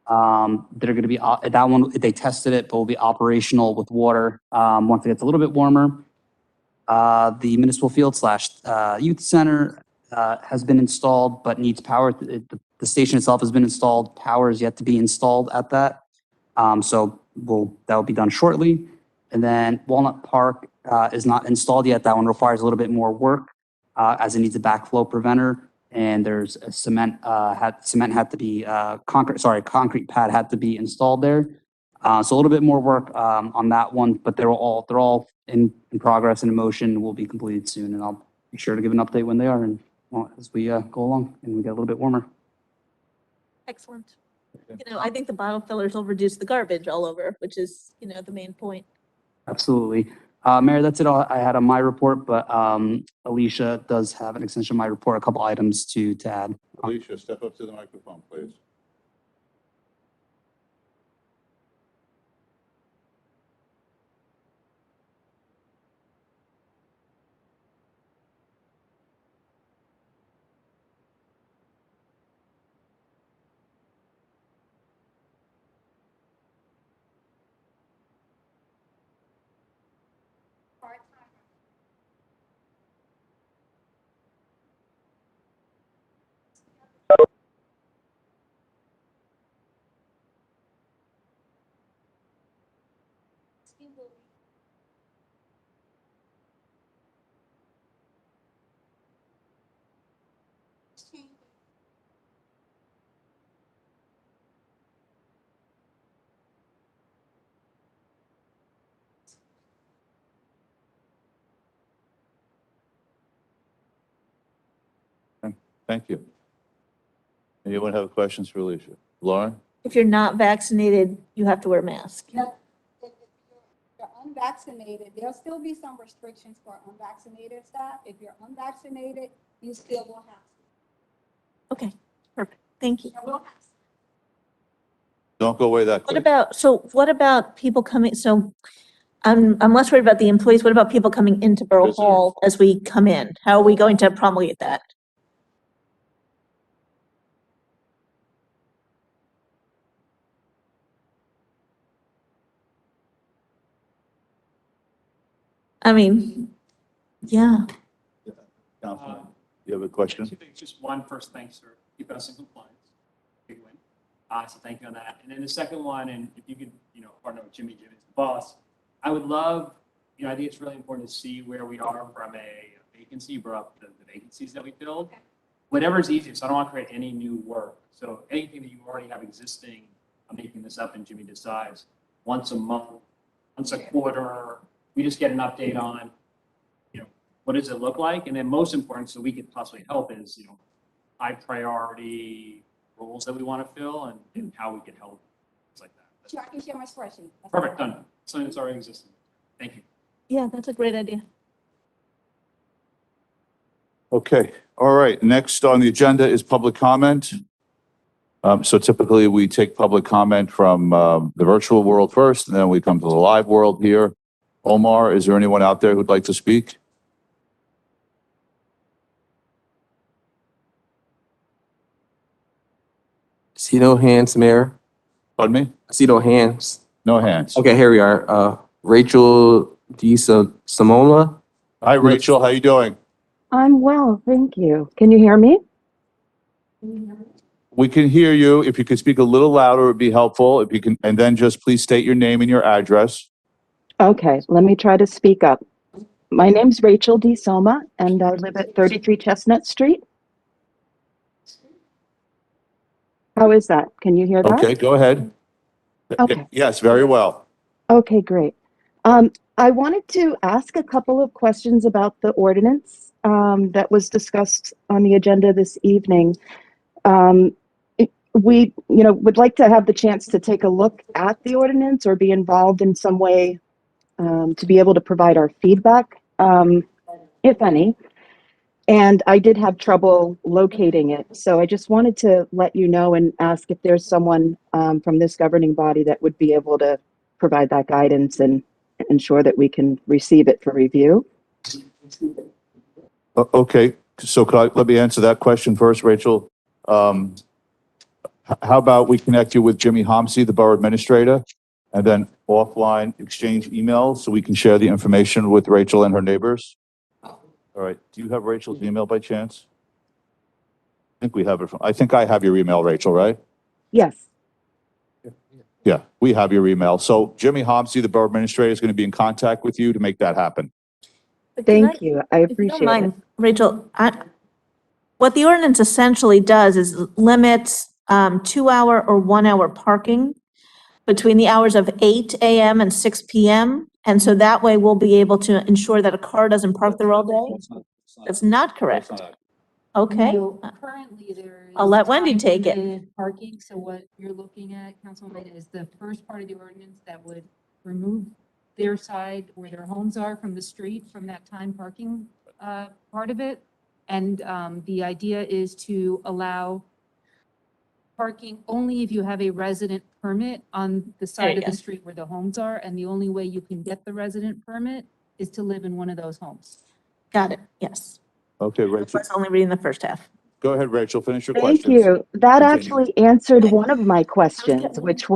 They're gonna be, that one, they tested it, but will be operational with water, once it gets a little bit warmer. The municipal field / youth center has been installed but needs power. The station itself has been installed. Power is yet to be installed at that. So that will be done shortly. And then Walnut Park is not installed yet. That one requires a little bit more work as it needs a backflow preventer. And there's a concrete pad had to be installed there. So a little bit more work on that one, but they're all in progress and in motion, will be completed soon. And I'll be sure to give an update when they are and as we go along and we get a little bit warmer. Excellent. I think the bottle fillers will reduce the garbage all over, which is, the main point. Absolutely. Mayor, that's it all I had on my report, but Alicia does have an extension of my report, a couple items to add. Alicia, step up to the microphone, please. Thank you. Anyone have questions for Alicia? Lauren? If you're not vaccinated, you have to wear a mask. If you're unvaccinated, there'll still be some restrictions for unvaccinated staff. If you're unvaccinated, you still will have to. Okay, perfect. Thank you. You will have to. Don't go away that What quick. what about people coming, so I'm less worried about the employees. What about people coming into Borough Visitors. Hall as we come in? How are we going to promulgate that? I mean, yeah. Councilman, you have a question? Two things. Just one, first, thanks for keeping us in compliance. Big win. So thank you on that. And then the second one, and if you could, partner with Jimmy's the boss, I would love, I think it's really important to see where we are from a vacancy. You brought up the vacancies that we filled. Whatever's easiest. I don't want to create any new work. So anything that you already have existing, I'm making this up and Jimmy decides, once a month, once a quarter, we just get an update on, what does it look like? And then most important, so we could possibly help is, high priority roles that we want to fill and how we could help, things like that. Sure, I can share my spreadsheet. Perfect, done. Something that's already existing. Thank you. Yeah, that's a great idea. Okay, all right. Next on the agenda is public comment. So typically we take public comment from the virtual world first, and then we come to the live world here. Omar, is there anyone out there who'd like to speak? See no hands, Mayor. Pardon me? See no hands. No hands. Okay, here we are. Rachel Samola. Hi, Rachel. How you doing? I'm well, thank you. Can you hear me? We can hear you. If you could speak a little louder, it would be helpful. If you can, and then just please state your name and your address. Okay, let me try to speak up. My name's Rachel D. Soma, and I live at 33 Chestnut Street. How is that? Can you hear that? Okay, go ahead. Okay. Yes, very well. Okay, great. I wanted to ask a couple of questions about the ordinance that was discussed on the agenda this evening. We, would like to have the chance to take a look at the ordinance or be involved in some way to be able to provide our feedback, if any. And I did have trouble locating it. So I just wanted to let you know and ask if there's someone from this governing body that would be able to provide that guidance and ensure that we can receive it for review. Okay, so let me answer that question first, Rachel. How about we connect you with Jimmy Homsey, the borough administrator, and then offline exchange emails so we can share the information with Rachel and her neighbors? All right. Do you have Rachel's email by chance? I think we have it I think I have your email, Rachel, right? Yes. Yeah, we have your email. So Jimmy Homsey, the borough administrator, is going to be in contact with you to make that happen. Thank you. I If you appreciate don't it. mind, Rachel, what the ordinance essentially does is limits 2-hour or 1-hour parking between the hours of 8 a.m. and 6 p.m. And so that way we'll be able to ensure that a car doesn't park there all day. That's not correct. Okay. No, currently there is. I'll let Wendy time take it. limited Parking, so what you're looking at, Councilwoman, is the first part of the ordinance that would remove their side where their homes are from the street, from that time parking part of it. And the idea is to allow parking only if you have a resident permit on the side you of the go. street where the homes are. And the only way you can get the resident permit is to live in one of those homes. Got it, yes. Okay, I Rachel, was only reading the first half. go ahead, Rachel, finish your Thank questions. you. That Continue. actually answered one of my questions, which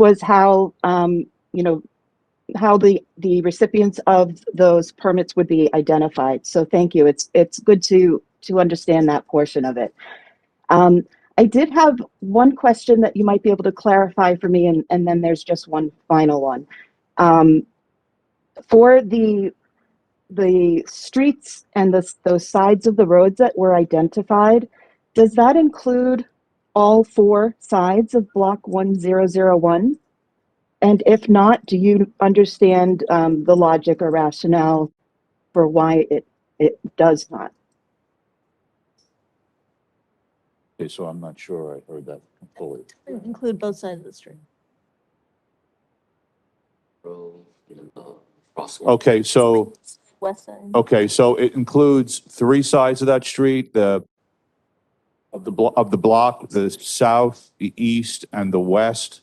was how, you know, how the recipients of those permits would be identified. So thank you. It's good to understand that portion of it. I did have one question that you might be able to clarify for me, and then there's just one final one. For the streets and those sides of the roads that were identified, does that include all 4 sides of Block 1001? And if not, do you understand the logic or rationale for why it does not? Okay, so I'm not sure I heard that fully. Include both sides of the street. Okay, so, West side. okay, so it includes 3 sides of that street, of the block, the south, the east, and the west.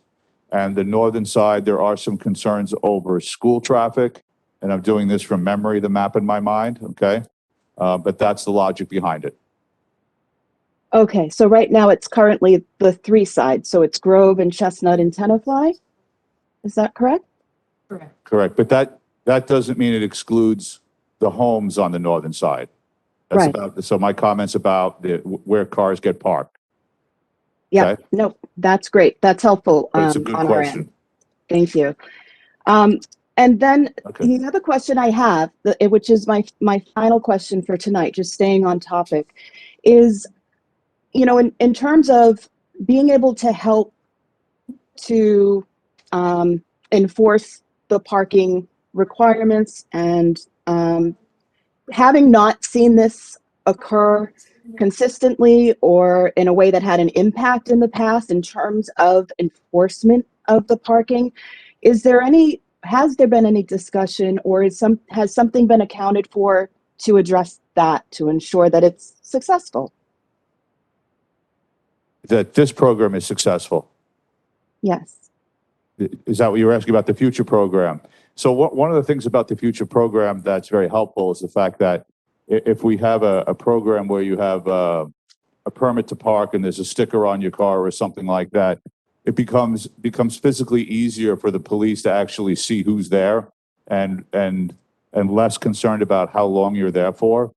And the northern side, there are some concerns over school traffic. And I'm doing this from memory, the map in my mind, okay? But that's the logic behind it. Okay, so right now it's currently the 3 sides. So it's Grove and Chestnut and Tenafly. Is that correct? Correct. Correct, but that doesn't mean it excludes the homes on the northern side. That's Right. about, so my comments about where cars get parked. Yeah, Okay. no, that's great. That's helpful But it's a good on our end. question. Thank you. And then Okay. the other question I have, which is my final question for tonight, just staying on topic, is, you know, in terms of being able to help to enforce the parking requirements and having not seen this occur consistently or in a way that had an impact in the past in terms of enforcement of the parking, has there been any discussion or has something been accounted for to address that, to ensure that it's successful? That this program is successful. Yes. Is that what you were asking about the future program? So one of the things about the future program that's very helpful is the fact that if we have a program where you have a permit to park and there's a sticker on your car or something like that, it becomes physically easier for the police to actually see who's there and less concerned about how long you're there for.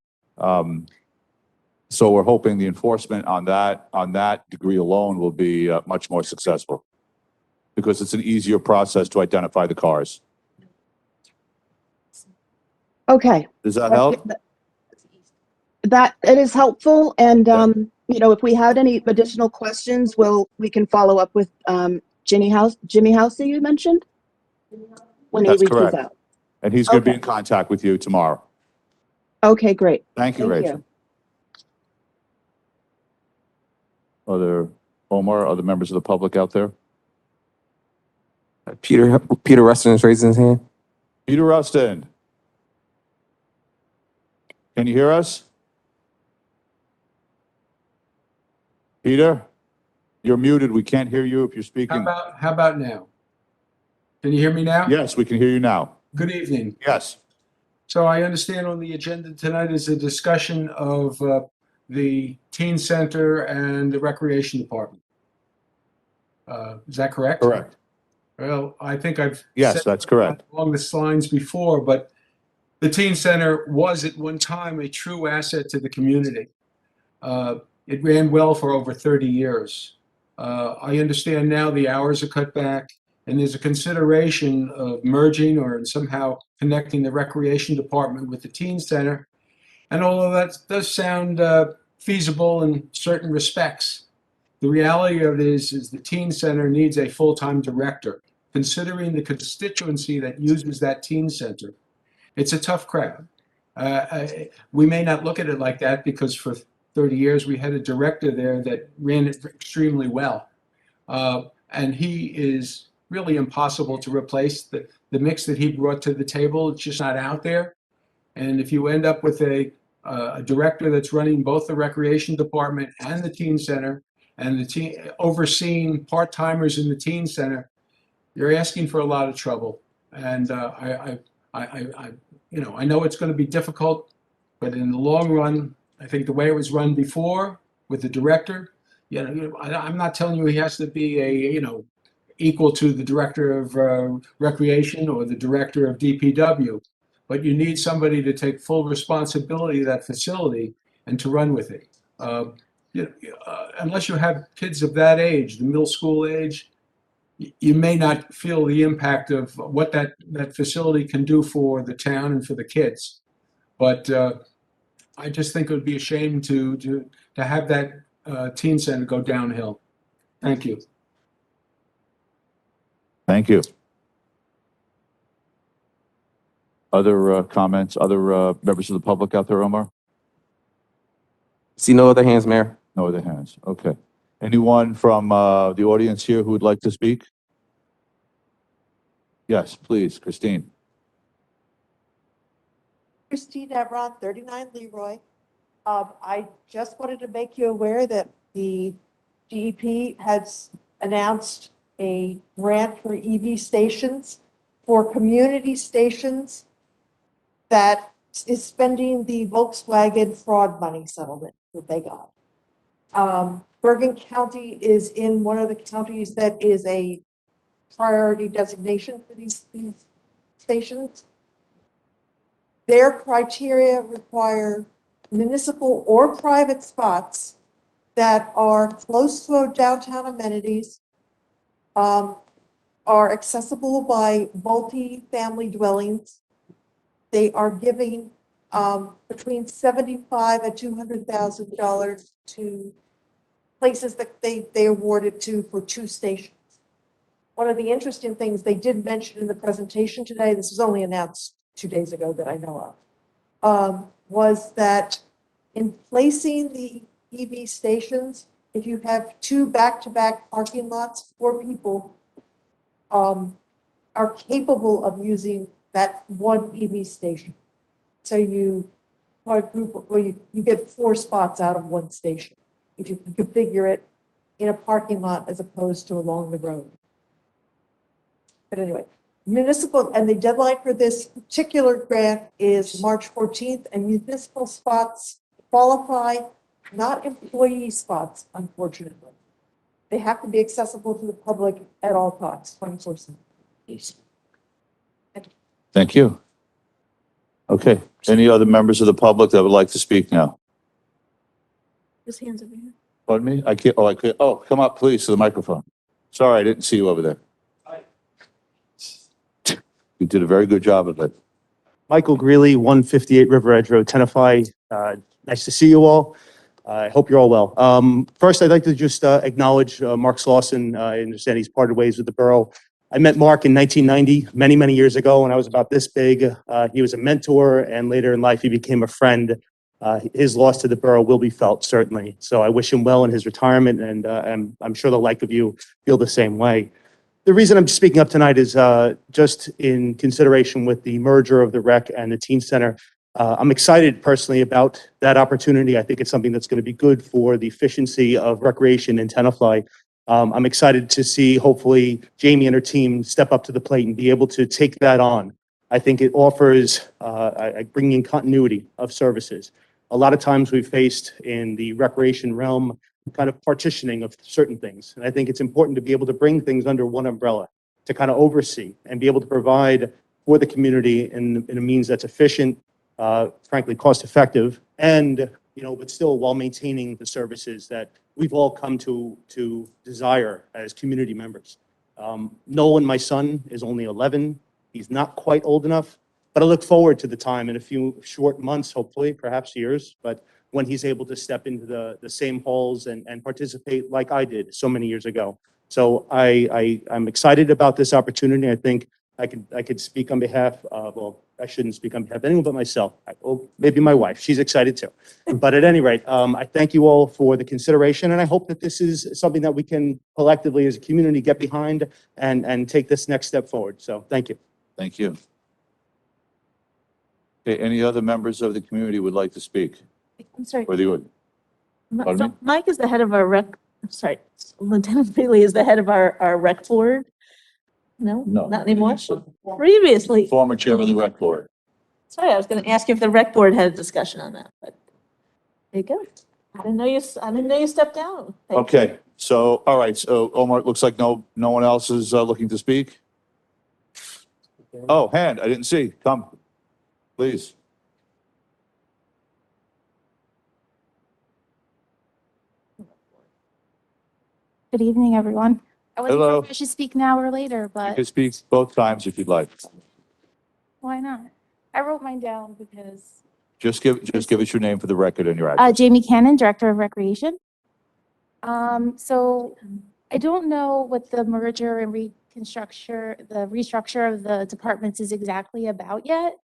So we're hoping the enforcement on that degree alone will be much more successful because it's an easier process to identify the cars. Okay. Does that help? That it is helpful, and Yeah. you know, if we had any additional questions, we can follow up with Jimmy Housey you mentioned when he That's reaches correct. out. And he's going to be Okay. in contact with you tomorrow. Okay, great. Thank you, Thank Rachel. Other members of the public out there? Peter Rustin is raising his hand. Peter Rustin. Can you hear us? Peter, you're muted. We can't hear you if you're speaking. How about now? Can you hear me now? Yes, we can hear you now. Good evening. Yes. So I understand on the agenda tonight is a discussion of the teen center and the recreation department. Is that correct? Correct. Well, I think I've Yes, said that's correct. along the lines before, but the teen center was at one time a true asset to the community. It ran well for over 30 years. I understand now the hours are cut back and there's a consideration of merging or somehow connecting the recreation department with the teen center. And although that does sound feasible in certain respects, the reality of it is the teen center needs a full-time director. Considering the constituency that uses that teen center, it's a tough crowd. We may not look at it like that because for 30 years we had a director there that ran it extremely well. And he is really impossible to replace. the mix that he brought to the table. It's just not out there. And if you end up with a director that's running both the recreation department and the teen center, and the teen overseeing part-timers in the teen center, you're asking for a lot of trouble. And I know it's going to be difficult, but in the long run, I think the way it was run before with the director, I'm not telling you he has to be equal to the director of recreation or the director of DPW, but you need somebody to take full responsibility of that facility and to run with it. Unless you have kids of that age, the middle school age, you may not feel the impact of what that facility can do for the town and for the kids. But I just think it would be a shame to have that teen center go downhill. Thank you. Thank you. Other comments, other members of the public out there, Omar? See no other hands, Mayor. No other hands. Okay. Anyone from the audience here who would like to speak? Yes, please, Christine. Christine Evron, 39 Leroy. I just wanted to make you aware that the DEP has announced a grant for EV stations for community stations that is spending the Volkswagen fraud money settlement that they got. Bergen County is in one of the counties that is a priority designation for these stations. Their criteria require municipal or private spots that are close to downtown amenities, are accessible by multi-family dwellings. They are giving between $75,000 and $200,000 to places that they awarded to for 2 stations. One of the interesting things they did mention in the presentation today, this was only announced 2 days ago that I know of, was that in placing the EV stations, if you have 2 back-to-back parking lots, 4 people are capable of using that one EV station. So you get 4 spots out of 1 station if you configure it in a parking lot as opposed to along the road. But anyway, municipal, and the deadline for this particular grant is March 14th, and municipal spots qualify, not employee spots, unfortunately. They have to be accessible to the public at all costs, 24/7. Thank you. Okay. Any other members of the public that would like to speak now? Just hands over here. Pardon me? I can't. Oh, come up, please, to the microphone. Sorry, I didn't see you over there. You did a very good job of it. Michael Greeley, 158 River Edge Road, Tenafly. Nice to see you all. I hope you're all well. First, I'd like to just acknowledge Mark Slauson. I understand he's parted ways with the borough. I met Mark in 1990, many, many years ago, when I was about this big. He was a mentor, and later in life, he became a friend. His loss to the borough will be felt, certainly. So I wish him well in his retirement, and I'm sure the like of you feel the same way. The reason I'm speaking up tonight is just in consideration with the merger of the rec and the teen center. I'm excited personally about that opportunity. I think it's something that's going to be good for the efficiency of recreation in Tenafly. I'm excited to see, hopefully, Jamie and her team step up to the plate and be able to take that on. I think it offers bringing continuity of services. A lot of times we've faced in the recreation realm kind of partitioning of certain things. And I think it's important to be able to bring things under one umbrella, to kind of oversee and be able to provide for the community in a means that's efficient, frankly, cost effective, and, but still while maintaining the services that we've all come to desire as community members. Nolan, my son, is only 11. He's not quite old enough, but I look forward to the time in a few short months, hopefully, perhaps years, but when he's able to step into the same halls and participate like I did so many years ago. So I'm excited about this opportunity. I think I could speak on behalf of, well, I shouldn't speak on behalf of anyone but myself. Well, maybe my wife, she's excited too. But at any rate, I thank you all for the consideration, and I hope that this is something that we can collectively as a community get behind and take this next step forward. So thank you. Thank you. Okay, any other members of the community would like to speak? I'm sorry. Or the, pardon me? Mike is the head of our I'm sorry, Lieutenant Freely is the head of our rec board. No, No. not anymore. Previously. Former chair of the rec board. Sorry, I was going to ask you if the rec board had a discussion on that, but there you go. I didn't know you stepped down. Thank you. Okay, so, all right, so Omar, it looks like no one else is looking to speak? Oh, hand, I didn't see. Come, please. Good evening, everyone. I wasn't Hello. sure if I should speak now or later, You but can speak both times if you'd like. why not? I wrote mine down because Just give us your name for the record and your address. Jamie Cannon, Director of Recreation. So I don't know what the merger and restructure of the departments is exactly about yet,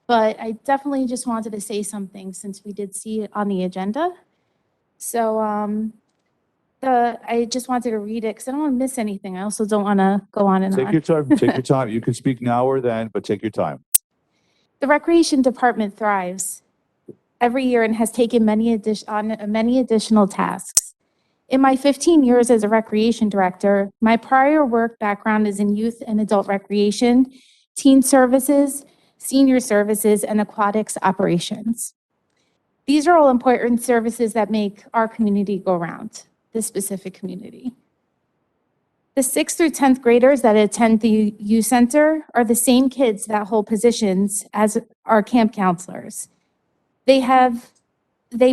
but I definitely just wanted to say something since we did see it on the agenda. So I just wanted to read it because I don't want to miss anything. I also don't want to go on and Take on. your time, take your time. You can speak now or then, but take your time. The Recreation Department thrives every year and has taken many additional tasks. In my 15 years as a recreation director, my prior work background is in youth and adult recreation, teen services, senior services, and aquatics operations. These are all important services that make our community go round, this specific community. The 6th through 10th graders that attend the youth center are the same kids that hold positions as our camp counselors. They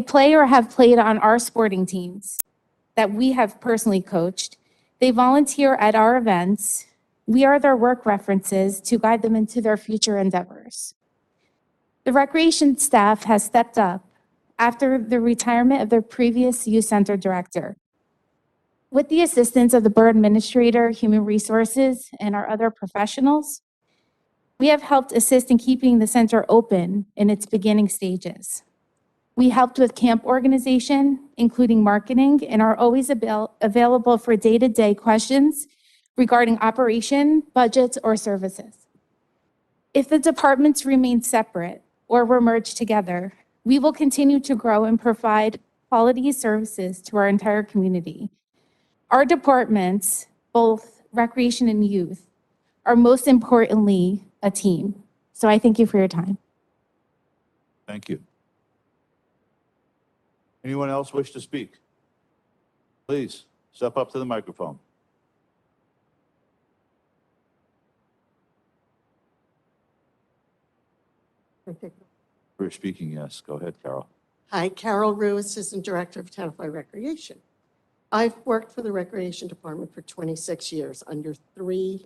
play or have played on our sporting teams that we have personally coached. They volunteer at our events. We are their work references to guide them into their future endeavors. The recreation staff has stepped up after the retirement of their previous youth center director. With the assistance of the borough administrator, human resources, and our other professionals, we have helped assist in keeping the center open in its beginning stages. We helped with camp organization, including marketing, and are always available for day-to-day questions regarding operation, budgets, or services. If the departments remain separate or were merged together, we will continue to grow and provide quality services to our entire community. Our departments, both recreation and youth, are most importantly a team. So I thank you for your time. Thank you. Anyone else wish to speak? Please, step up to the microphone. For speaking, yes. Go ahead, Carol. Hi, Carol Rue, Assistant Director of Tenafly Recreation. I've worked for the Recreation Department for 26 years under 3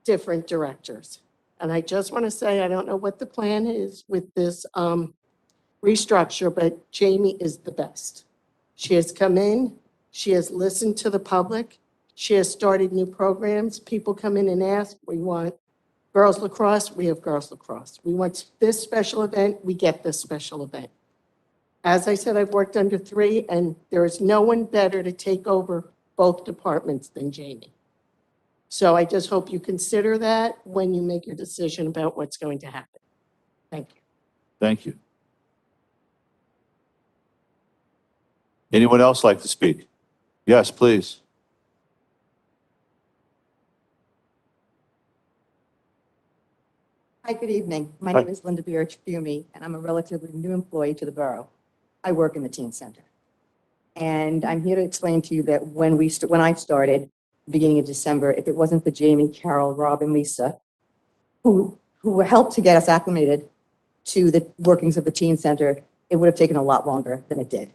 different directors. And I just want to say, I don't know what the plan is with this restructure, but Jamie is the best. She has come in, she has listened to the public, she has started new programs. People come in and ask, we want girls lacrosse, we have girls lacrosse. We want this special event, we get this special event. As I said, I've worked under 3, and there is no one better to take over both departments than Jamie. So I just hope you consider that when you make your decision about what's going to happen. Thank you. Thank you. Anyone else like to speak? Yes, please. Hi, good evening. My Hi. name is Linda Biarch-Fiume, and I'm a relatively new employee to the borough. I work in the teen center. And I'm here to explain to you that when I started, beginning of December, if it wasn't for Jamie, Carol, Rob, and Lisa, who helped to get us acclimated to the workings of the teen center, it would have taken a lot longer than it did.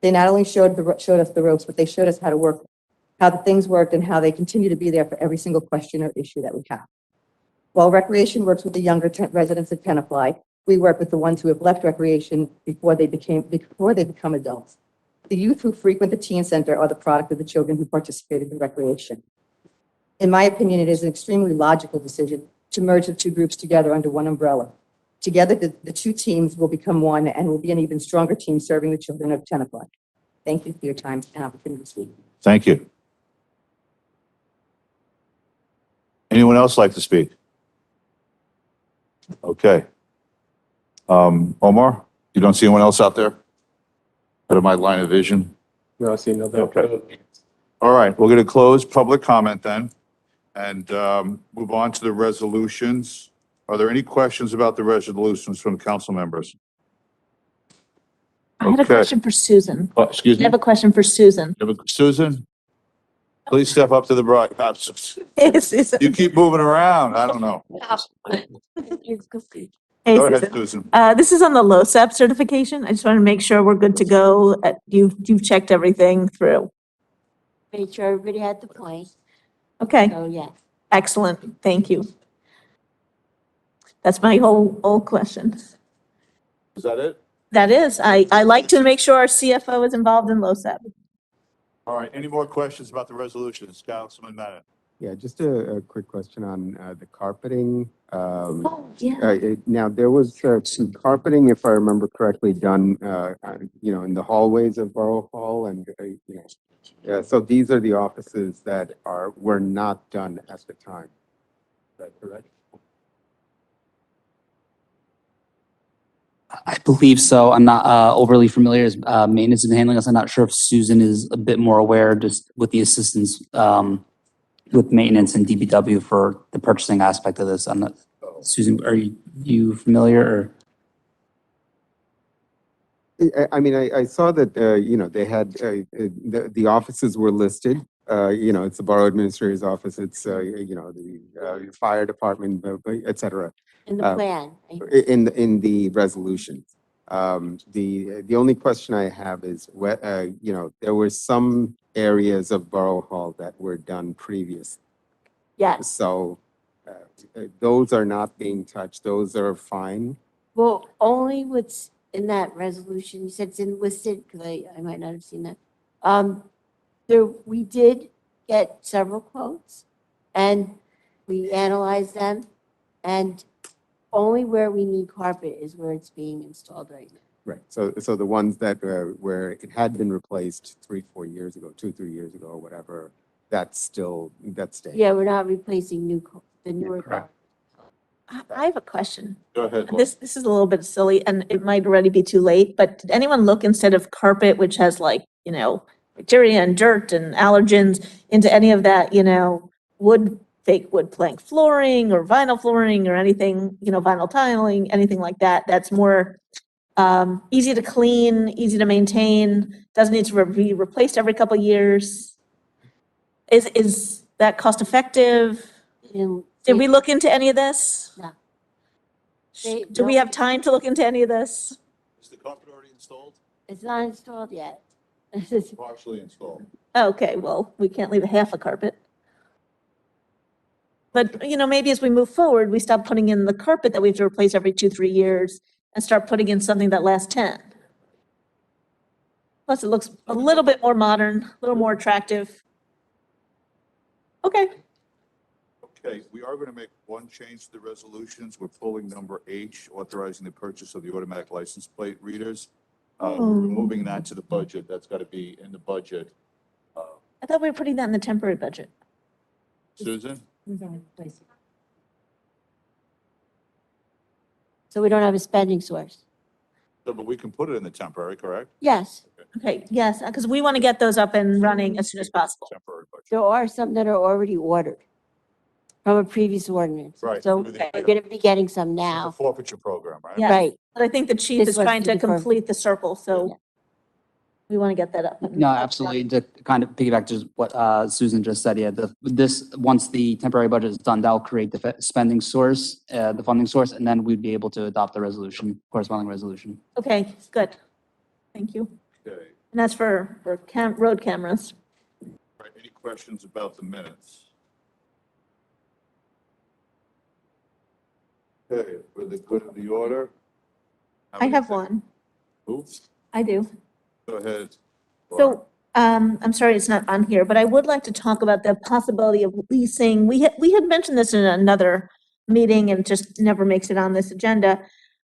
They not only showed us the ropes, but they showed us how to work, how the things worked, and how they continue to be there for every single question or issue that we have. While recreation works with the younger residents of Tenafly, we work with the ones who have left recreation before they become adults. The youth who frequent the teen center are the product of the children who participated in recreation. In my opinion, it is an extremely logical decision to merge the 2 groups together under one umbrella. Together, the 2 teams will become one and will be an even stronger team serving the children of Tenafly. Thank you for your time and opportunity to speak. Thank you. Anyone else like to speak? Okay. Omar, you don't see anyone else out there? Out of my line of vision? No, I see nothing. Okay. All right, we're going to close public comment then and move on to the resolutions. Are there any questions about the resolutions from council members? I had a Okay. question for Susan. Excuse I me? have a question for Susan. Susan, please step up to the broadcast. You keep moving around. I don't know. Hey, Go ahead, Susan. Susan. This is on the LoSAP certification. I just want to make sure we're good to go. You've checked everything through. Made sure everybody had the point. Okay, So, yeah. excellent. Thank you. That's my whole question. Is that it? That is, I like to make sure our CFO is involved in LoSAP. All right, any more questions about the resolutions, Councilman Bennett? Yeah, just a quick question on the carpeting. Yeah. Now, there was some carpeting, if I remember correctly, done, in the hallways of Borough Hall and, so these are the offices that were not done at the time. Is that correct? I believe so. I'm not overly familiar as maintenance and handling us. I'm not sure if Susan is a bit more aware just with the assistance with maintenance and DPW for the purchasing aspect of this. I'm not, Susan, are you familiar or? I saw that, they had, the offices were listed. It's the Borough Administrator's office, it's, the fire department, et cetera. In the plan. In the resolution. The only question I have is, there were some areas of Borough Hall that were done previous. Yes. So those are not being touched. Those are fine. Well, only what's in that resolution, you said it's listed, because I might not have seen that. We did get several quotes, and we analyzed them, and only where we need carpet is where it's being installed right now. Right. So the ones that where it had been replaced 3-4 years ago, 2-3 years ago, or whatever, that's staying. Yeah, we're not replacing the newer Correct. carpet. I have a question. Go ahead. Laura. This is a little bit silly and it might already be too late, but did anyone look instead of carpet, which has bacteria and dirt and allergens, into any of that, fake wood plank flooring or vinyl flooring or anything, vinyl tiling, anything like that, that's more easy to clean, easy to maintain, doesn't need to be replaced every couple of years? Is that cost effective? Did we look into any of this? No. Do we have time to look into any of this? Is the carpet already installed? It's not installed yet. Partially installed. Okay, well, we can't leave a half a carpet. But, maybe as we move forward, we stop putting in the carpet that we have to replace every 2-3 years and start putting in something that lasts 10. Plus, it looks a little bit more modern, a little more attractive. Okay. Okay, we are going to make one change to the resolutions. We're pulling number H, authorizing the purchase of the automatic license plate readers. We're moving that to the budget. That's got to be in the budget. I thought we were putting that in the temporary budget. Susan? So we don't have a spending source. So, but we can put it in the temporary, correct? Yes, Okay, yes, because we want to get those up and running as soon as possible. Temporary budget. there are some that are already ordered from a previous ordinance. Right. So we're going to be getting some The now. forfeiture program, right? Yeah. Right. But I think the chief This is was trying to the deferred- complete the circle, Yeah. so we want to get that up. No, absolutely. To kind of piggyback to what Susan just said, yeah, once the temporary budget is done, that'll create the spending source, the funding source, and then we'd be able to adopt the resolution, corresponding resolution. Okay, good. Thank you. Okay. And that's for road cameras. All right, any questions about the minutes? Okay, for the good of the order. I have one. Oops, I do. go ahead. So, I'm sorry it's not on here, but I would like to talk about the possibility of leasing. We had mentioned this in another meeting and just never makes it on this agenda.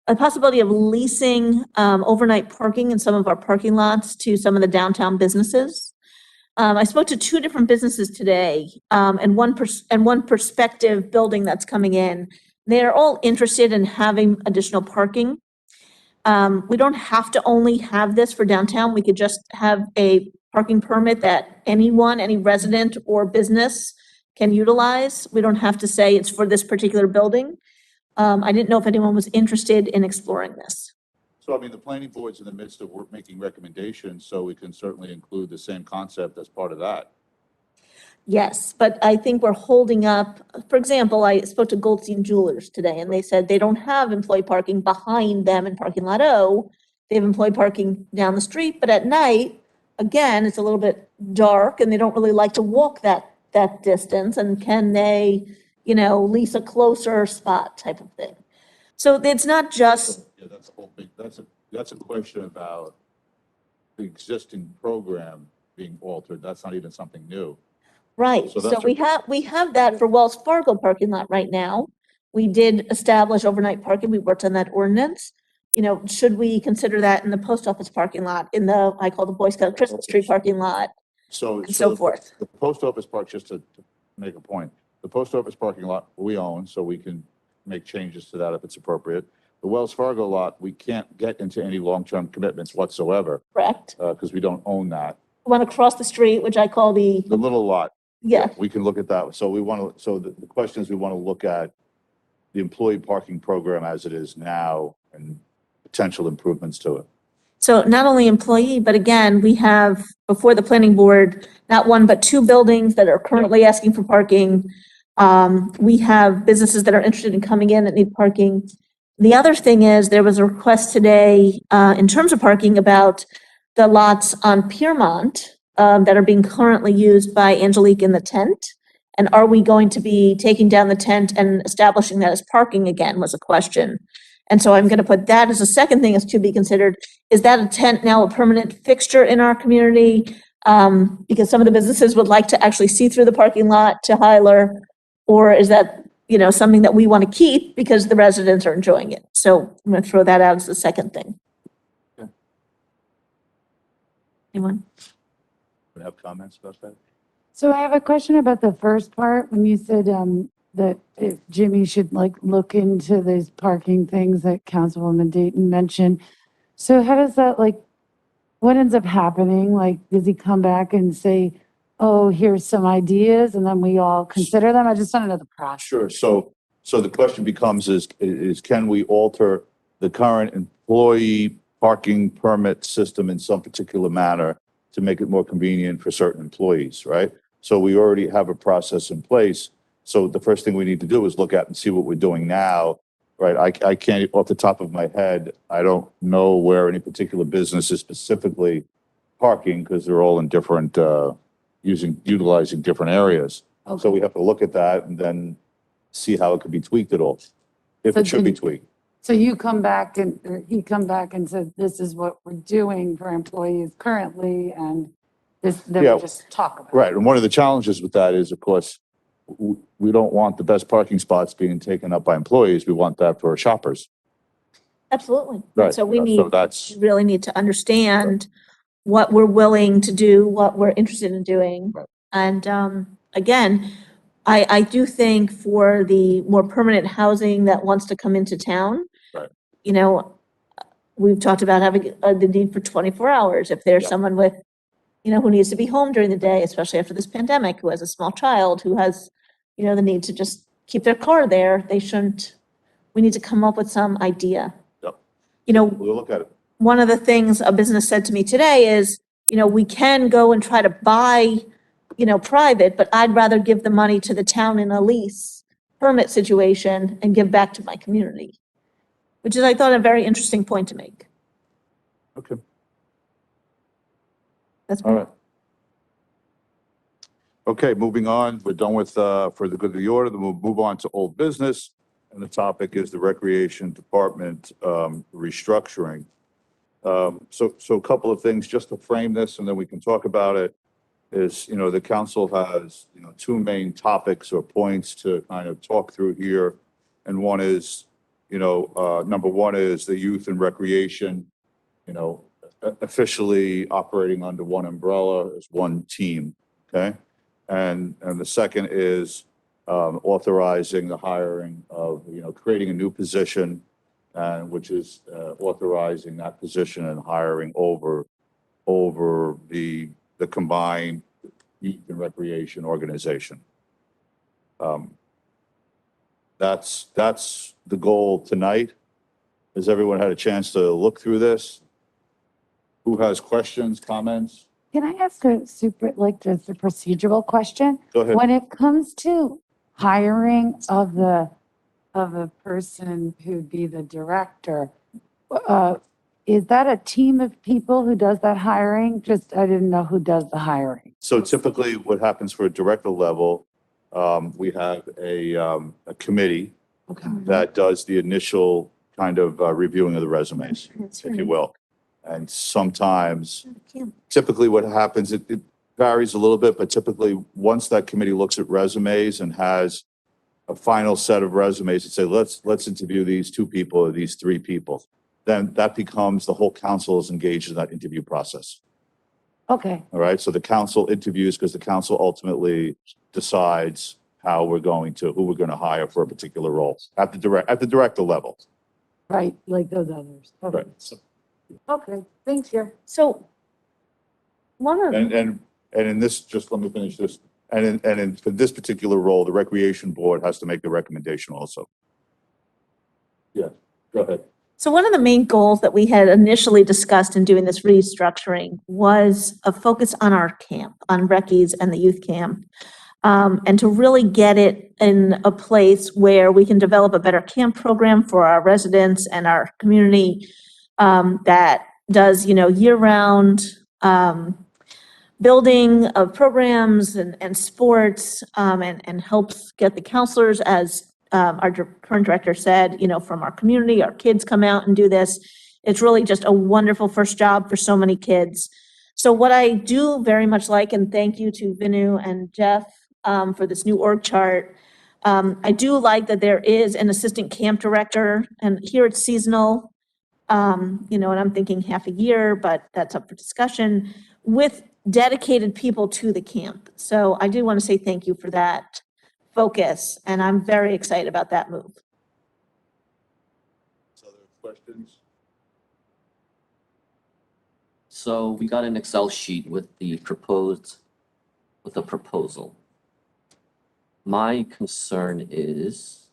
A possibility of leasing overnight parking in some of our parking lots to some of the downtown businesses. I spoke to 2 different businesses today, and one prospective building that's coming in They're all interested in having additional parking. We don't have to only have this for downtown. We could just have a parking permit that anyone, any resident or business can utilize. We don't have to say it's for this particular building. I didn't know if anyone was interested in exploring this. So, I mean, the planning board's in the midst of making recommendations, so we can certainly include the same concept as part of that. Yes, but I think we're holding up, for example, I spoke to Goldstein Jewelers today, and they said they don't have employee parking behind them in parking lot O. They have employee parking down the street, but at night, again, it's a little bit dark, and they don't really like to walk that distance, and can they, lease a closer spot type of thing. So it's not just, Yeah, that's a whole big, that's a question about the existing program being altered. That's not even something new. right, So so that's we have that for Wells Fargo parking lot right now. We did establish overnight parking, we worked on that ordinance. Should we consider that in the post office parking lot, in the, I call the Boy Scout Christmas tree parking lot, and so forth? The post office park, just to make a point, the post office parking lot we own, so we can make changes to that if it's appropriate. The Wells Fargo lot, we can't get into any long-term commitments whatsoever, Correct? because we don't own that. One across the street, which I call the, The little lot, yeah, we can look at that. So we want to, so the question is, we want to look at the employee parking program as it is now and potential improvements to it. so not only employee, but again, we have before the planning board, not one, but two buildings that are currently asking for parking. We have businesses that are interested in coming in that need parking. The other thing is, there was a request today, in terms of parking, about the lots on Piermont, that are being currently used by Angelique in the tent. And are we going to be taking down the tent and establishing that as parking again, was a question. And so I'm going to put that as a second thing is to be considered. Is that a tent now a permanent fixture in our community? Because some of the businesses would like to actually see through the parking lot to Hyler. Or is that, something that we want to keep because the residents are enjoying it? So I'm going to throw that out as the second thing. Okay. Anyone? Have comments about that? So I have a question about the first part, when you said that if Jimmy should look into these parking things that Councilwoman Dayton mentioned. So how does that what ends up happening? Does he come back and say, oh, here's some ideas, and then we all consider them? I just want to know the process. Sure. So the question becomes is can we alter the current employee parking permit system in some particular manner to make it more convenient for certain employees, right? So we already have a process in place. So the first thing we need to do is look at and see what we're doing now, right? I can't, off the top of my head, I don't know where any particular business is specifically parking because they're all in different, utilizing different areas. So we have to look at that and then see how it could be tweaked at all, if So it should be then- tweaked. So you come back or he come back and said, this is what we're doing for employees currently, and then Yeah. we just talk about it. Right, and one of the challenges with that is, of course, we don't want the best parking spots being taken up by employees. We want that for shoppers. Absolutely. Right. So we So that's, really need to understand what we're willing to do, what we're interested in doing. Right. And again, I do think for the more permanent housing that wants to come into town, Right. We've talked about having the need for 24 hours. If there's Yeah. someone with, who needs to be home during the day, especially after this pandemic, who has a small child, who has, the need to just keep their car there, we need to come up with some idea. Yep. We'll we'll look at it. one of the things a business said to me today is, we can go and try to buy, private, but I'd rather give the money to the town in a lease permit situation and give back to my community, which is, I thought, a very interesting point to make. Okay, That's all right. Okay, moving on. We're done with, for the good of the order, then we'll move on to old business. And the topic is the Recreation Department restructuring. So a couple of things just to frame this, and then we can talk about it, is, the council has, two main topics or points to kind of talk through here. And one is, number one is the youth and recreation, officially operating under one umbrella as one team, okay? And the second is authorizing the hiring of, creating a new position, which is authorizing that position and hiring over the combined youth and recreation organization. That's the goal tonight. Has everyone had a chance to look through this? Who has questions, comments? Can I ask a just a procedural question? Go ahead. When it comes to hiring of a person who'd be the director, is that a team of people who does that hiring? I didn't know who does the hiring. So typically what happens for a director level, we have a committee Okay. that does the initial kind of reviewing of the resumes, if you will. And sometimes, typically what happens, it varies a little bit, but typically once that committee looks at resumes and has a final set of resumes and say, let's interview these 2 people or these 3 people, then that becomes the whole council is engaged in that interview process. Okay. All right. So the council interviews because the council ultimately decides who we're going to hire for a particular role at the director level. Right, like those others. Okay. Right. Okay, thank you. So one of, And in this, just let me finish this. And for this particular role, the recreation board has to make the recommendation also. Yeah, go ahead. so one of the main goals that we had initially discussed in doing this restructuring was a focus on our camp, on Reckies and the youth camp. And to really get it in a place where we can develop a better camp program for our residents and our community that does, year-round building of programs and sports and helps get the counselors, as our current director said, from our community, our kids come out and do this. It's really just a wonderful first job for so many kids. So what I do very much like, and thank you to Vinu and Jeff for this new org chart. I do like that there is an assistant camp director, and here it's seasonal, and I'm thinking half a year, but that's up for discussion, with dedicated people to the camp. So I do want to say thank you for that focus, and I'm very excited about that move. Other questions? So we got an Excel sheet with a proposal. My concern is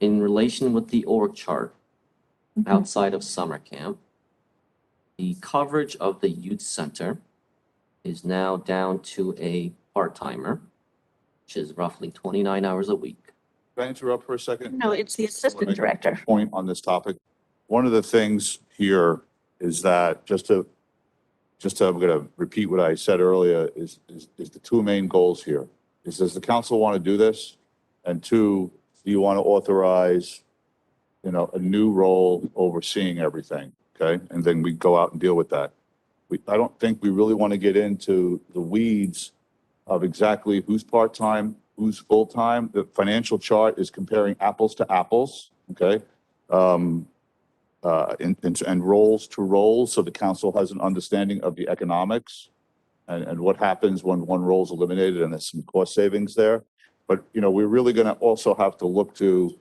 in relation with the org chart outside of summer camp, the coverage of the youth center is now down to a part-timer, which is roughly 29 hours a week. Can I interrupt for a second? No, it's the assistant director. Point on this topic. One of the things here is that I'm going to repeat what I said earlier is the 2 main goals here. Does the council want to do this? And 2, do you want to authorize, a new role overseeing everything? Okay. And then we go out and deal with that. I don't think we really want to get into the weeds of exactly who's part-time, who's full-time. The financial chart is comparing apples to apples. Okay. And roles to roles, so the council has an understanding of the economics and what happens when one role is eliminated, and there's some cost savings there. But, we're really going to also have to look to,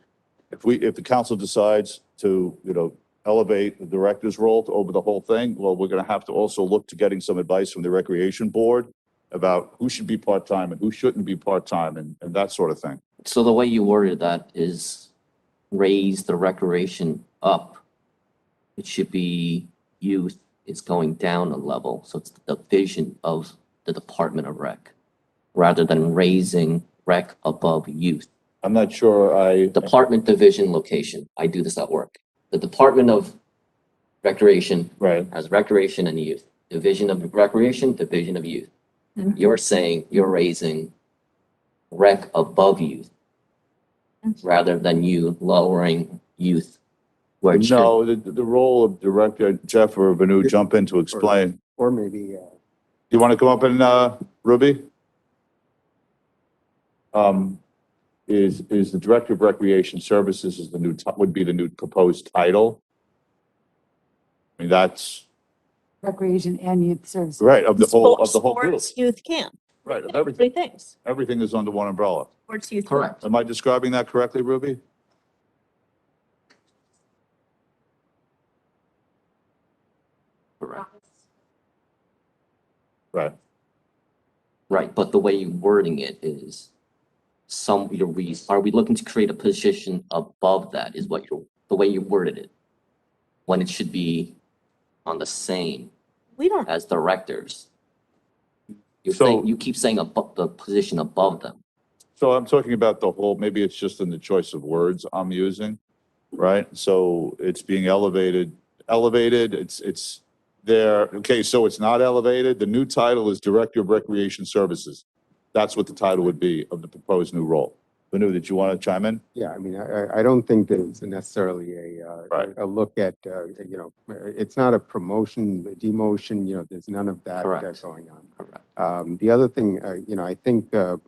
if the council decides to, elevate the director's role to over the whole thing, well, we're going to have to also look to getting some advice from the recreation board about who should be part-time and who shouldn't be part-time and that sort of thing. So the way you worded that is raise the recreation up. It should be youth is going down a level. So it's the division of the Department of Rec rather than raising rec above youth. I'm not sure Department, division, location. I do this at work. The Department of Recreation has recreation and youth. Division of Recreation, division of youth. You're saying you're raising rec above youth rather than you lowering youth. No, the role of director, Jeff or Vanu, jump in to explain. Or maybe, You want to come up and, Ruby? Is the Director of Recreation Services would be the new proposed title. I mean, that's Recreation and youth services. right, of the whole group. Sports, youth camp. Right, of Three everything. things. Everything is under one umbrella. Sports Youth. Correct. Am I describing that correctly, Ruby? Correct. Right. Right, but the way you're wording it is are we looking to create a position above that is what the way you worded it? When it should be on the same We don't, as directors. So- You keep saying above the position above them. So I'm talking about the whole, maybe it's just in the choice of words I'm using, right? So it's being elevated, it's there. Okay, so it's not elevated. The new title is Director of Recreation Services. That's what the title would be of the proposed new role. Manu, did you want to chime in? Yeah, I mean, I don't think there's necessarily Right. a look at, it's not a promotion, a demotion, there's none of that Correct. going on. Correct. The other thing, I think there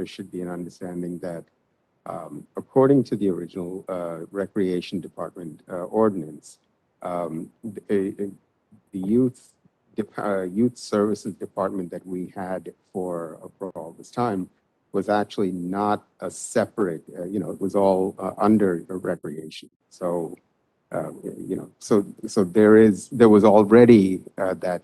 should be an understanding that according to the original Recreation Department ordinance, the youth services department that we had for all this time was actually not a separate, it was all under recreation. So, so there was already that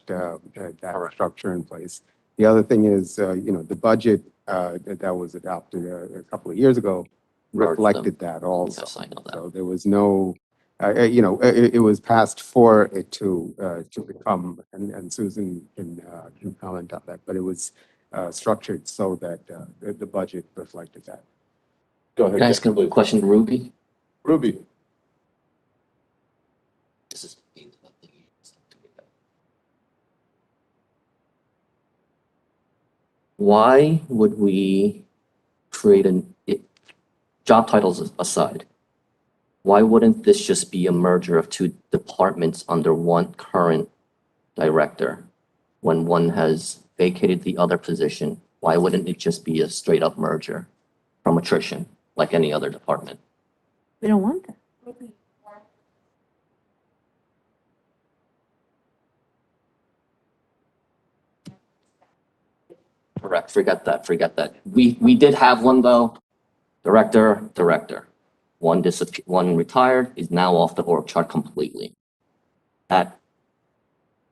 structure in place. The other thing is, the budget that was adopted a couple of years ago Merged them. reflected that also. Yes, I know that. So there was no, it was passed for it to become, and Susan can comment on that, but it was structured so that the budget reflected that. Go ahead. Can I ask a question to Ruby? Ruby. This is. Why would we create job titles aside? Why wouldn't this just be a merger of two departments under one current director? When one has vacated the other position, why wouldn't it just be a straight up merger from attrition like any other department? we don't want that. Correct, forget that. We did have one though, director. One retired, is now off the org chart completely. That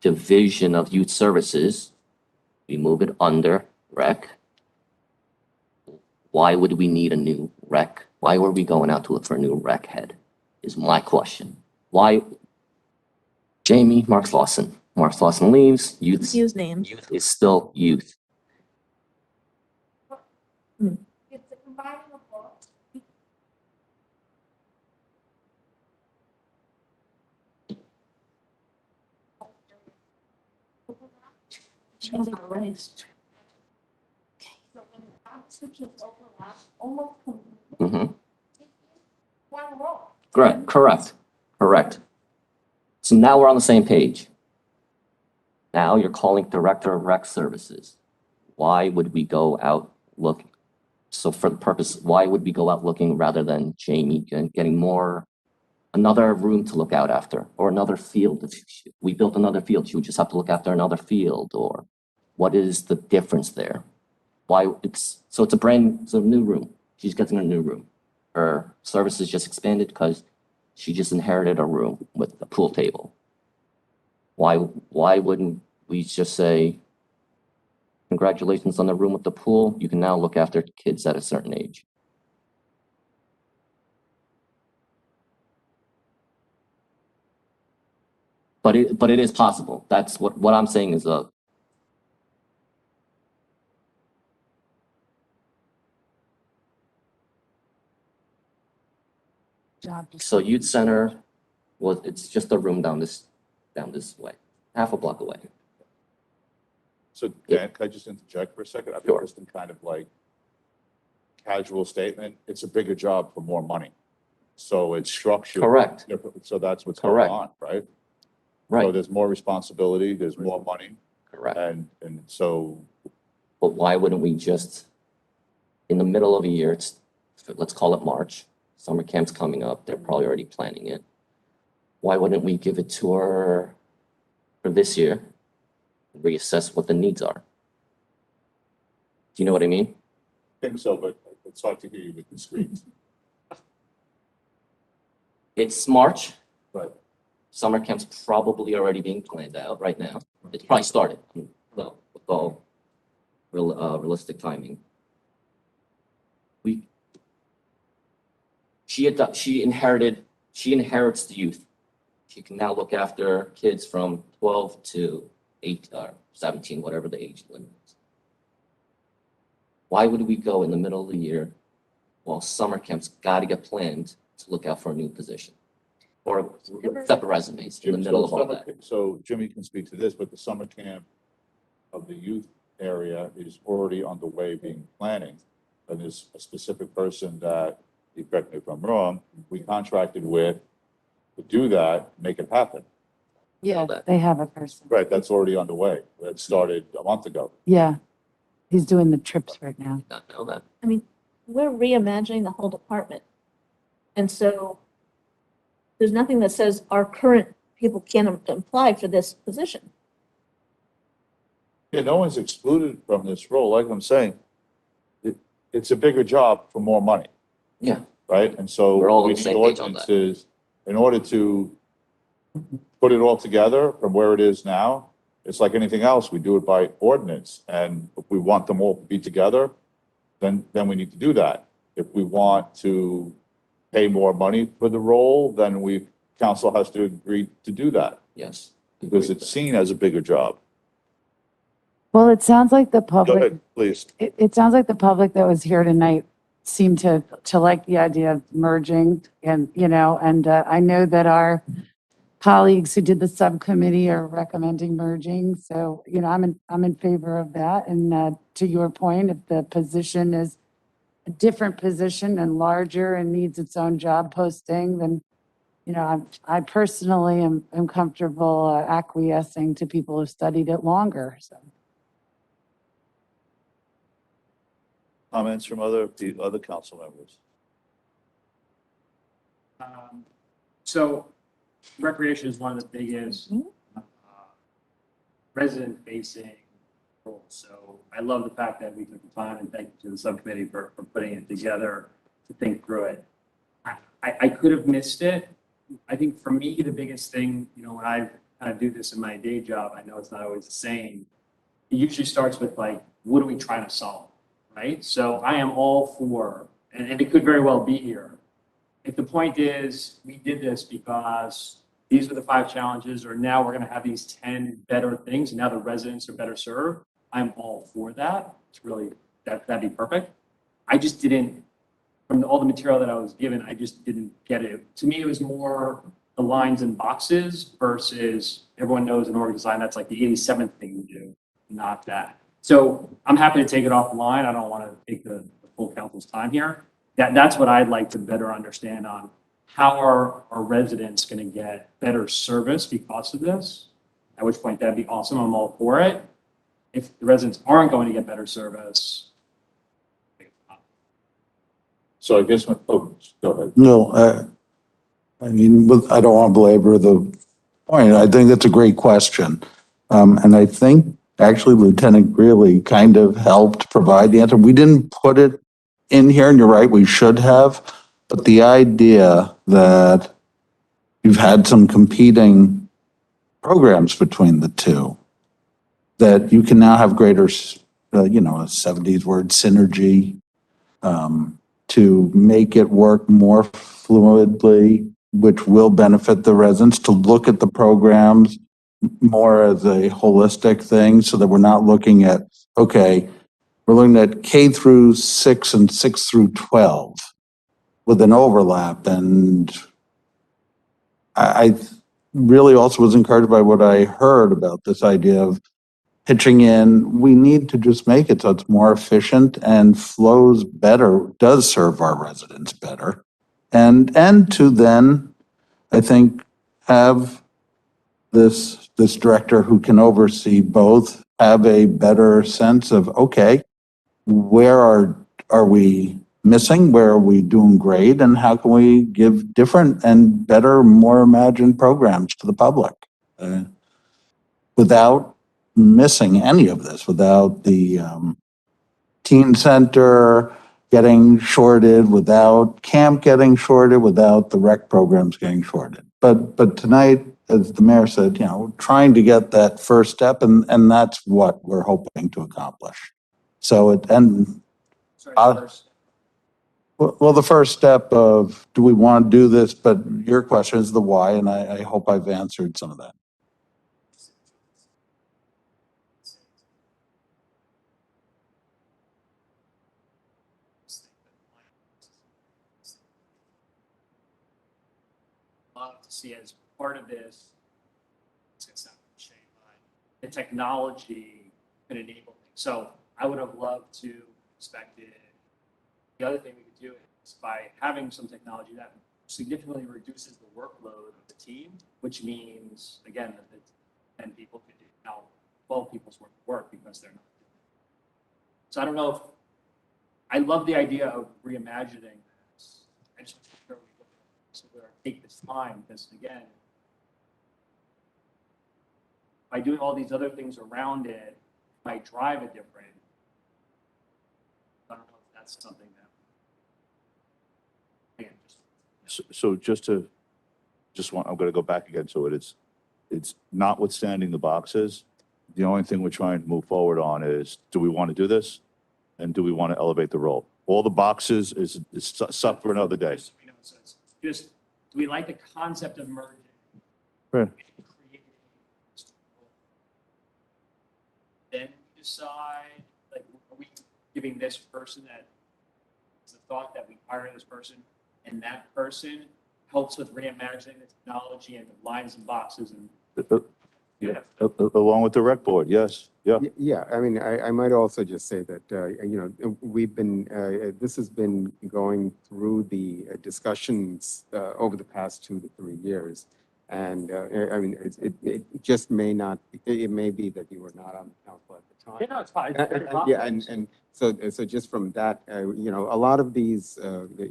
division of youth services, we move it under rec. Why would we need a new rec? Why were we going out to look for a new rec head is my question. Why? Jamie, Mark Slauson leaves, Use names. youth is still youth. It's a combinable. She has a raised. So when the two kids overlap, almost Mhm. one role. Correct. So now we're on the same page. Now you're calling Director of Rec Services. Why would we go out looking? So for the purpose, why would we go out looking rather than Jamie getting another room to look out after, or another field? If we built another field, she would just have to look after another field, or what is the difference there? Why it's a new room. She's getting a new room. Her services just expanded because she just inherited a room with a pool table. Why wouldn't we just say, congratulations on the room with the pool, you can now look after kids at a certain age? But it is possible. That's what I'm saying is so youth center it's just a room down this way, half a block away. So Dan, can I just interject for a second? I think just in kind of like casual statement, it's a bigger job for more money. So it's structured. Correct. So that's what's going on, right? So Right, there's more responsibility, there's more money, correct. and so, But why wouldn't we just, in the middle of a year, let's call it March, summer camp's coming up, they're probably already planning it. Why wouldn't we give it to her for this year, reassess what the needs are? Do you know what I mean? think so, but it's hard to hear you with the screens. It's March. Right. Summer camp's probably already being planned out right now. It's probably started, well, with all realistic timing. She inherits the youth. She can now look after kids from 12 to 8 or 17, whatever the age limit is. Why would we go in the middle of the year while summer camp's got to get planned to look out for a new position? Or accept resumes in the middle of all that? So Jimmy can speak to this, but the summer camp of the youth area is already underway being planning. And there's a specific person that, you correct me if I'm wrong, we contracted with to do that, make it happen. Yeah, they have a person. Right, that's already underway. That started a month ago. Yeah. He's doing the trips right now. Not know that. I mean, we're reimagining the whole department. And so there's nothing that says our current people can't apply for this position. Yeah, no one's excluded from this role. Like I'm saying, it's a bigger job for more money. Yeah. Right? And so We're all on we the same need page on that. ordinances in order to put it all together from where it is now. It's like anything else. We do it by ordinance. And if we want them all to be together, then we need to do that. If we want to pay more money for the role, then council has to agree to do that Yes. because it's seen as a bigger job. Well, it sounds like the Go public, ahead, please. it sounds like the public that was here tonight seemed to like the idea of merging and, and I know that our colleagues who did the subcommittee are recommending merging. So, I'm in favor of that. And to your point, if the position is a different position and larger and needs its own job posting, then, I personally am comfortable acquiescing to people who've studied it longer. So. Comments from other council members? So recreation is one of the biggest resident-facing roles. So I love the fact that we took the time, and thank you to the subcommittee for putting it together to think through it. I could have missed it. I think for me, the biggest thing, when I kind of do this in my day job, I know it's not always the same. It usually starts with like, what are we trying to solve, right? So I am all for, and it could very well be here. If the point is, we did this because these are the 5 challenges, or now we're going to have these 10 better things, and now the residents are better served, I'm all for that. It's really, that'd be perfect. I just didn't, from all the material that I was given, I just didn't get it. To me, it was more the lines and boxes versus everyone knows in org design, that's like the 87th thing to do, not that. So I'm happy to take it off the line. I don't want to take the full council's time here. That's what I'd like to better understand on how are our residents going to get better service because of this, at which point that'd be awesome. I'm all for it. If the residents aren't going to get better service. So I guess, go ahead. No, I mean, I don't want to belabor the point. I think that's a great question. And I think actually Lieutenant Greeley kind of helped provide the answer. We didn't put it in here, and you're right, we should have. But the idea that you've had some competing programs between the two, that you can now have greater, a 70s word, synergy, to make it work more fluidly, which will benefit the residents, to look at the programs more as a holistic thing so that we're not looking at, okay, we're looking at K through 6 and 6 through 12 with an overlap. And I really also was encouraged by what I heard about this idea of pitching in. We need to just make it so it's more efficient and flows better, does serve our residents better. And to then, I think, have this director who can oversee both have a better sense of, okay, where are we missing? Where are we doing great? And how can we give different and better, more imagined programs to the public without missing any of this, without the teen center getting shorted, without camp getting shorted, without the rec programs getting shorted. But tonight, as the mayor said, you know, trying to get that first step, and that's what we're hoping to accomplish. So it, and well, the first step of, do we want to do this? But your question is the why, and I hope I've answered some of that. Love to see as part of this, it's gonna sound shame, but the technology can enable things. So I would have loved to expected. The other thing we could do is by having some technology that significantly reduces the workload of the team, which means, again, that the 10 people could do now 12 people's worth of work because they're not doing it. So I don't know if, I love the idea of reimagining this. I just want to make sure we look at this, so we're take this time, because again, by doing all these other things around it, might drive a different. I don't know if that's something that. Again, So I'm gonna go back again. So it's notwithstanding the boxes. The only thing we're trying to move forward on is, do we want to do this? And do we want to elevate the role? All the boxes is stuff for another day. You know, so it's just, do we like the concept of merging? Right. Then we decide, like, are we giving this person that is the thought that we hire this person, and that person helps with reimagining the technology and the lines and boxes and. Yeah, along with the rec board, yes, yeah. Yeah, I mean, I might also just say that, you know, we've been, this has been going through the discussions over the past 2 to 3 years. And I mean, it just may not, it may be that you were not on the council at the time. Yeah, no, it's fine. Yeah, and so just from that, you know, a lot of these,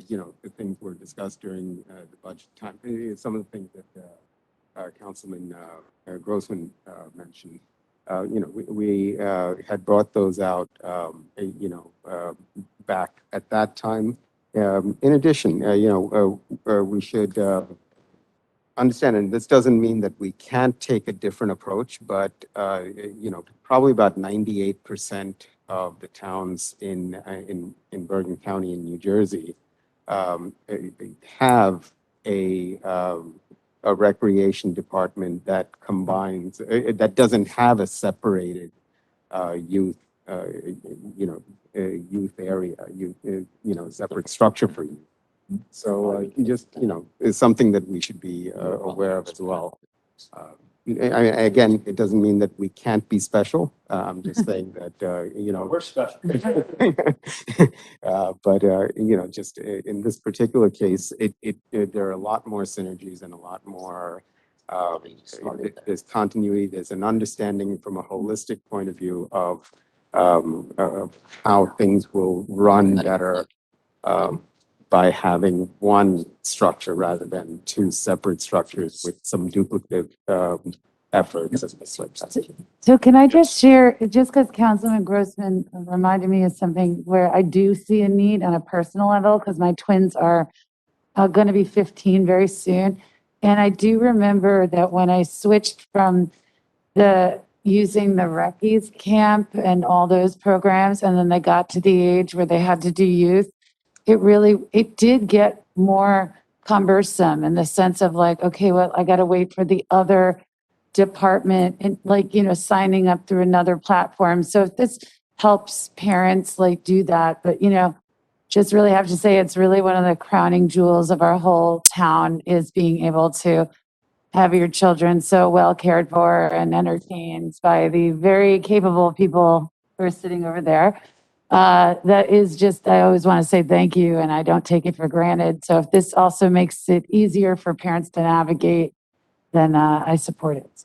you know, the things were discussed during the budget time. Some of the things that Councilman Grossman mentioned. You know, we had brought those out, you know, back at that time. In addition, you know, we should understand, and this doesn't mean that we can't take a different approach, but, you know, probably about 98% of the towns in Bergen County in New Jersey have a recreation department that combines, that doesn't have a separated youth, you know, youth area, you know, separate structure for youth. So just, you know, it's something that we should be aware of as well. Again, it doesn't mean that we can't be special. I'm just saying that, you know. We're special. But, you know, just in this particular case, there are a lot more synergies and a lot more, there's continuity, there's an understanding from a holistic point of view of how things will run better by having one structure rather than 2 separate structures with some duplicative efforts. So can I just share, just because Councilman Grossman reminded me of something where I do see a need on a personal level, because my twins are going to be 15 very soon. And I do remember that when I switched from using the Reckies camp and all those programs, and then they got to the age where they had to do youth, it did get more cumbersome in the sense of like, okay, well, I got to wait for the other department and like, you know, signing up through another platform. So if this helps parents like do that, but you know, just really have to say it's really one of the crowning jewels of our whole town is being able to have your children so well cared for and entertained by the very capable people who are sitting over there. That is just, I always want to say thank you, and I don't take it for granted. So if this also makes it easier for parents to navigate, then I support it.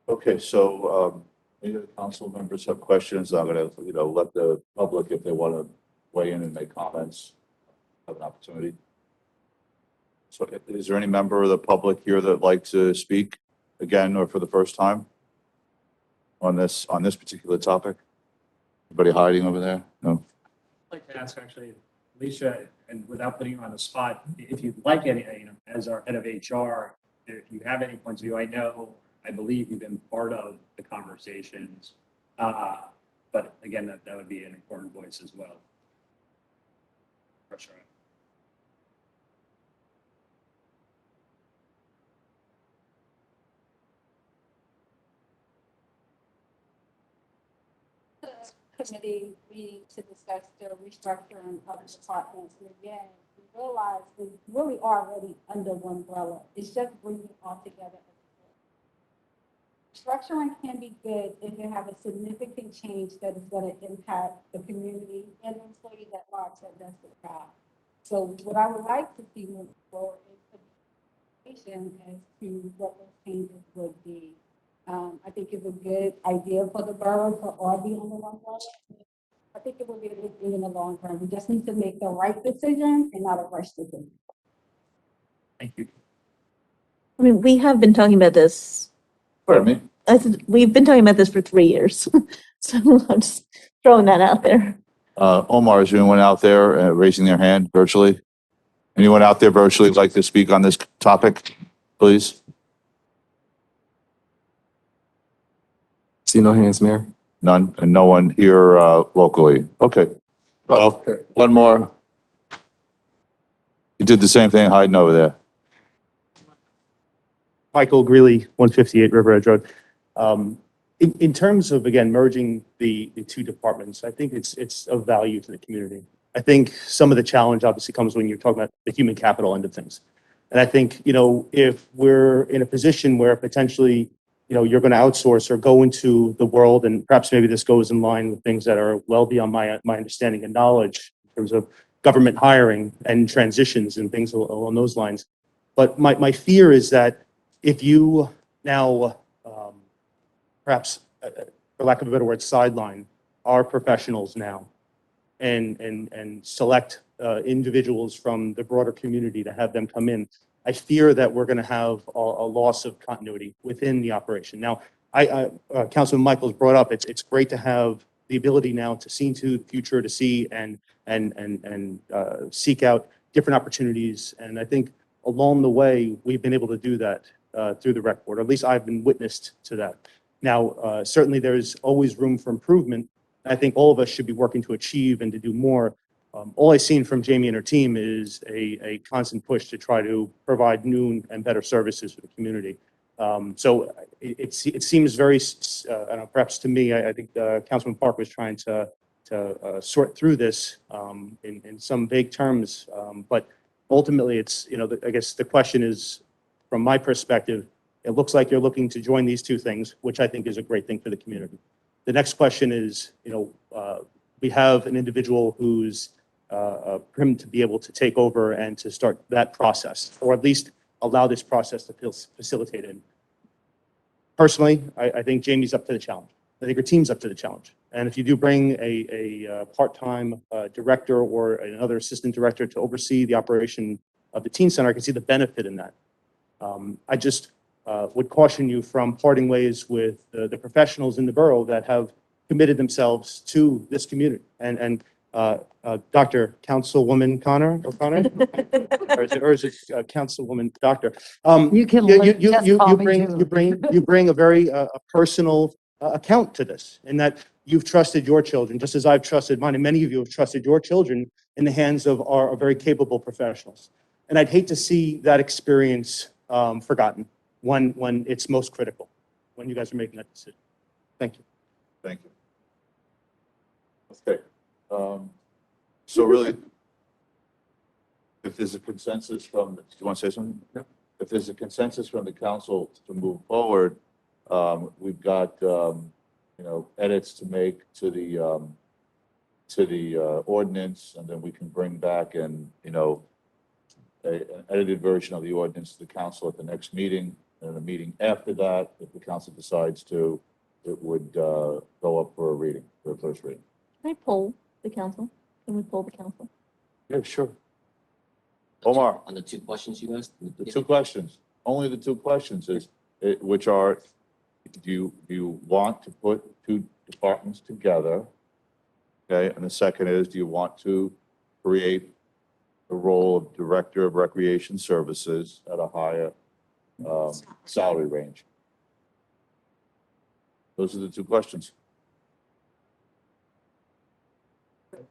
Okay, so any of the council members have questions? I'm gonna, you know, let the public, if they want to weigh in and make comments, have an opportunity. So is there any member of the public here that'd like to speak again or for the first time on this particular topic? Anybody hiding over there? No? I'd like to ask actually, Alicia, and without putting you on the spot, if you'd like any, as our head of HR, if you have any points of view, I believe you've been part of the conversations. But again, that would be an important voice as well. For sure. Committee meeting to discuss the restructuring of the departments. And again, we realize we really are already under one umbrella. It's just bringing it all together. Structuring can be good if you have a significant change that is going to impact the community and the employees at large that does the job. So what I would like to see moving forward is communication as to what those changes would be. I think it's a good idea for the borough to all be on the one umbrella. I think it would be a good thing in the long term. We just need to make the right decision and not a rush decision. Thank you. I mean, we have been talking about this. Pardon me? We've been talking about this for 3 years. So I'm just throwing that out there. Omar, is anyone out there raising their hand virtually? Anyone out there virtually like to speak on this topic, please? See no hands, Mayor. None, and no one here locally. Okay. Well, one more. You did the same thing hiding over there. Michael Greeley, 158 River Edge Road. In terms of, again, merging the two departments, I think it's of value to the community. I think some of the challenge obviously comes when you're talking about the human capital end of things. And I think, if we're in a position where potentially, you're going to outsource or go into the world, and perhaps maybe this goes in line with things that are well beyond my understanding and knowledge in terms of government hiring and transitions and things along those lines. But my fear is that if you now, perhaps, for lack of a better word, sideline our professionals now and select individuals from the broader community to have them come in, I fear that we're going to have a loss of continuity within the operation. Now, Councilman Michaels brought up, it's great to have the ability now to see into the future, to see and seek out different opportunities. And I think along the way, we've been able to do that through the rec board, or at least I've been witnessed to that. Now, certainly there's always room for improvement. I think all of us should be working to achieve and to do more. All I've seen from Jamie and her team is a constant push to try to provide new and better services for the community. So it seems very, I don't know, perhaps to me, I think Councilman Park was trying to sort through this in some vague terms. But ultimately, it's, I guess the question is, from my perspective, it looks like you're looking to join these two things, which I think is a great thing for the community. The next question is, we have an individual who's primed to be able to take over and to start that process, or at least allow this process to feel facilitated. Personally, I think Jamie's up to the challenge. I think her team's up to the challenge. And if you do bring a part-time director or another assistant director to oversee the operation of the teen center, I can see the benefit in that. I just would caution you from parting ways with the professionals in the borough that have committed themselves to this community. And Dr. Councilwoman O'Connor, or is it Councilwoman Doctor? You can just call me Julie. You bring a very personal account to this, in that you've trusted your children, just as I've trusted mine, and many of you have trusted your children in the hands of our very capable professionals. And I'd hate to see that experience forgotten when it's most critical, when you guys are making that decision. Thank you. Thank you. Okay. So really, if there's a consensus from, do you want to say something? No. If there's a consensus from the council to move forward, we've got, edits to make to the ordinance, and then we can bring back an edited version of the ordinance to the council at the next meeting, and a meeting after that, if the council decides to, it would go up for a reading, for a first reading. Can I poll the council? Can we poll the council? Yeah, sure. Omar, On the two questions you asked? the two questions, only the two questions which are, do you want to put two departments together? Okay, and the second is, do you want to create the role of Director of Recreation Services at a higher, salary range? Those are the two questions.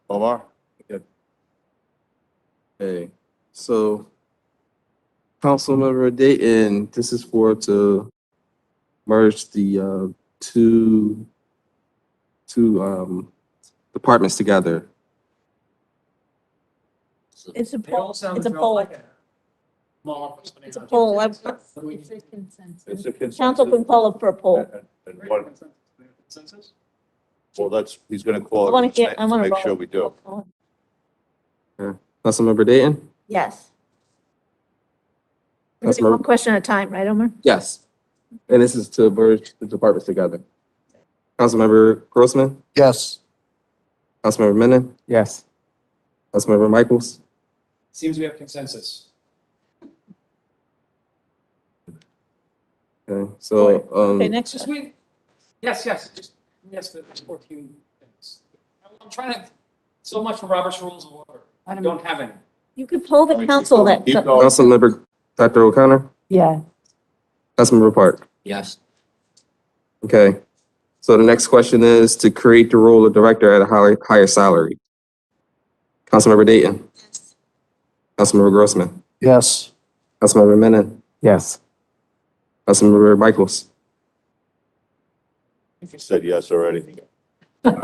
Omar? Hey, so Councilmember Dayton, this is for to merge the two departments together. It's a They all poll, sound it's a like poll, it's a poll. It's a consensus. It's a consensus. Council can call up for a poll. And what, well, that's, he's gonna call. I want to it hear, I want to. Make sure we do. Councilmember Dayton? Yes. We're gonna do one question at a time, right, Omar? Yes. And this is to merge the departments together. Councilmember Grossman? Yes. Councilmember Menon? Yes. Councilmember Michaels? Seems we have consensus. Okay, so, Okay, next. Just wait. Yes, just the 14 things. I'm trying to, so much for Robert's Rules of Order. I don't have any. You could poll the council that. Keep going. Councilmember Dr. O'Connor? Yeah. Councilmember Park? Yes. Okay. So the next question is to create the role of director at a higher salary. Councilmember Dayton? Councilmember Grossman? Yes. Councilmember Menon? Yes. Councilmember Michaels? You said yes already. 13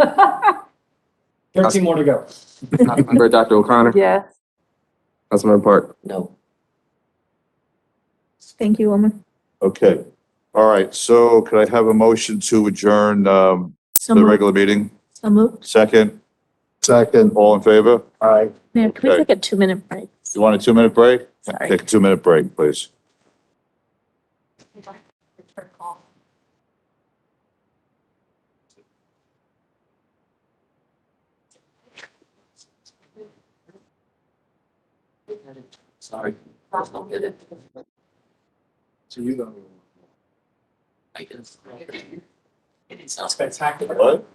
more to go. Councilmember Dr. O'Connor? Yeah. Councilmember Park? No. Thank you, Omar. Okay. All right. So could I have a motion to adjourn, So the moved. regular meeting? So moved. Second? Second. All in favor? Aye. Mayor, can we Okay. take a 2-minute break? You want a 2-minute break? Sorry. Take a 2-minute break, please. Sorry. So you don't. I guess. It sounds Spectacular. What?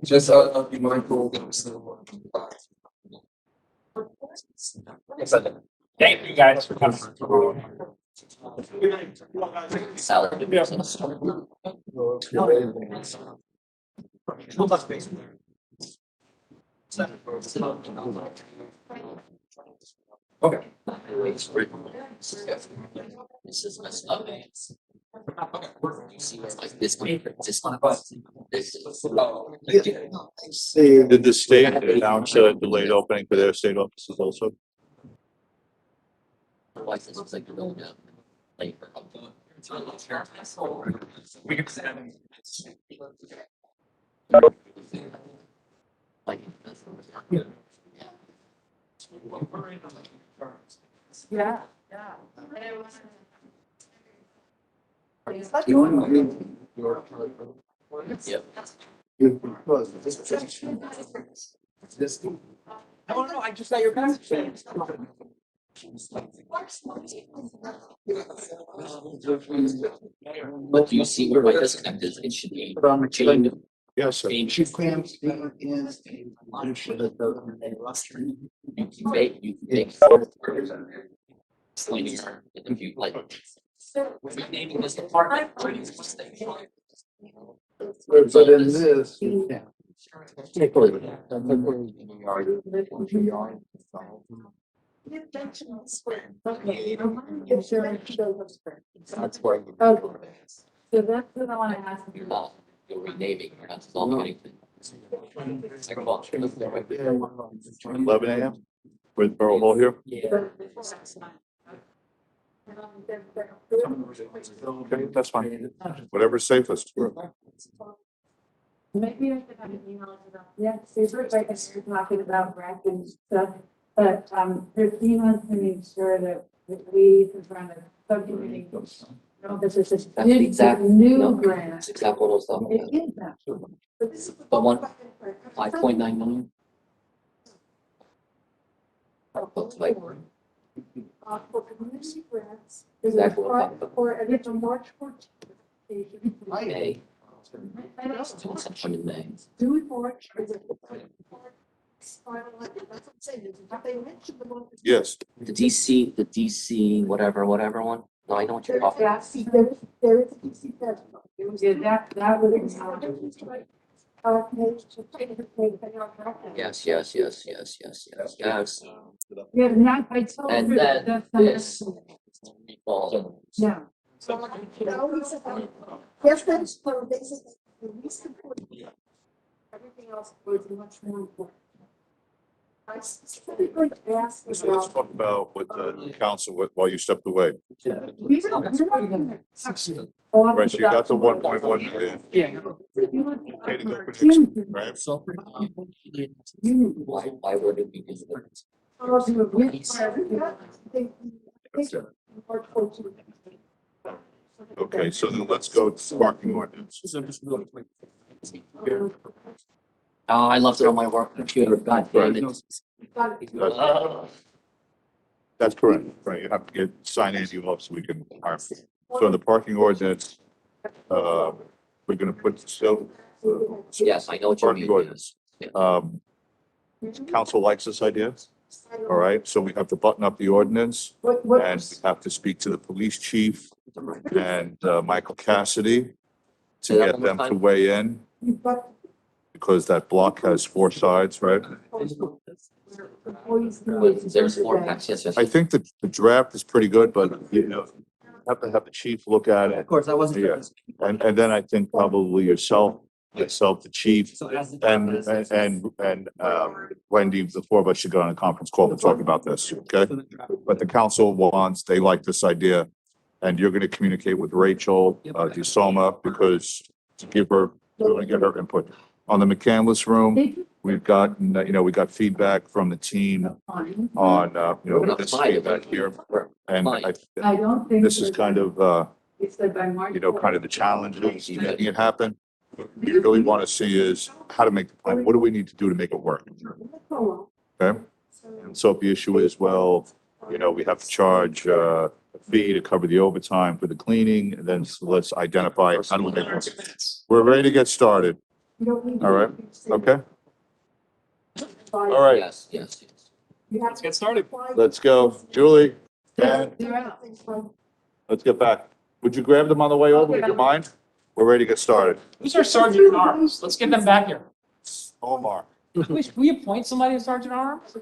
Just be mindful. Thank you guys for coming. Salad. Okay. This is messed up. You see, it's like this one, this is. Did the state announce a delayed opening for their state offices also? Otherwise, this looks like you're going down. Like, We can send them. like, Yeah. Yep. I don't know, I just got your message. But do you see where my disconnect is? It should be changed. Yes, sir. You can make. Explaining her if you like. Renaming this department. But in this, you can't. That's why. Okay. So that's what I want to ask You're you. not, you're renaming, you're not solving anything. Second of all, 11 a.m. with Borough Hall here? Okay, that's fine. Whatever's safest. Maybe I could have an email about, yeah, super, like, you're talking about rec and stuff, but, Christine wants to make sure that we, in front of subcommittee, know that this is That's the exact, new no, grant. that's exactly what I was talking about. It is actually. But this is The one, 5.9 million. Like, For community grants, there's a Exactly what I'm part talking about. for, and it's on March 14th. May. Sometime in May. Do it for it. That's what I'm saying. They mentioned the one. Yes. The DC, whatever one. No, I know what you're talking about. There is a DC festival. Yeah, that would. Yes. Yeah, not, I told And her then that's this. Fall. Yeah. Yes, that's for basically the least important. Everything else was much more important. I specifically asked So let's about. talk about what the council, while you stepped away. Right, Right, so you got the 1.1 million. Yeah. Right? Why would it be different? Okay, so then let's go to parking ordinance. Oh, I left it on my work computer. God damn it. That's correct, right, you have to get, sign Andy off so we can. So in the parking ordinance, we're gonna put, so. Yes, I know what you Parking mean. ordinance. Council likes this idea, all right, so we have to button up the ordinance, and we have to speak to the police chief and Michael Cassidy to get them to weigh in, because that block has 4 sides, right? There's 4 packs, yes. I think that the draft is pretty good, but you know, have to have the chief look at it. Of course, I wasn't. Yeah. And then I think probably yourself, the chief, and Wendy, the 4 of us should go on a conference call to talk about this, okay? But the council wants, they like this idea, and you're gonna communicate with Rachel, DeSoma, because to give her, we're gonna get her input. On the McCandless room, we've got, we got feedback from the team on, this feedback here. And I don't think. this is kind of, It said by March. kind of the challenges to making it happen. What we really want to see is how to make the plan. What do we need to do to make it work? Okay? And so if the issue is, well, we have to charge a fee to cover the overtime for the cleaning, and then let's identify how do we make it work. We're ready to get started. All right? Okay? All right, Yes. Let's get started. let's go. Julie, Dan, They're out. let's get back. Would you grab them on the way over? Would you mind? We're ready to get started. Who's our sergeant at arms? Let's get them back here. Omar. Can we appoint somebody as sergeant at arms?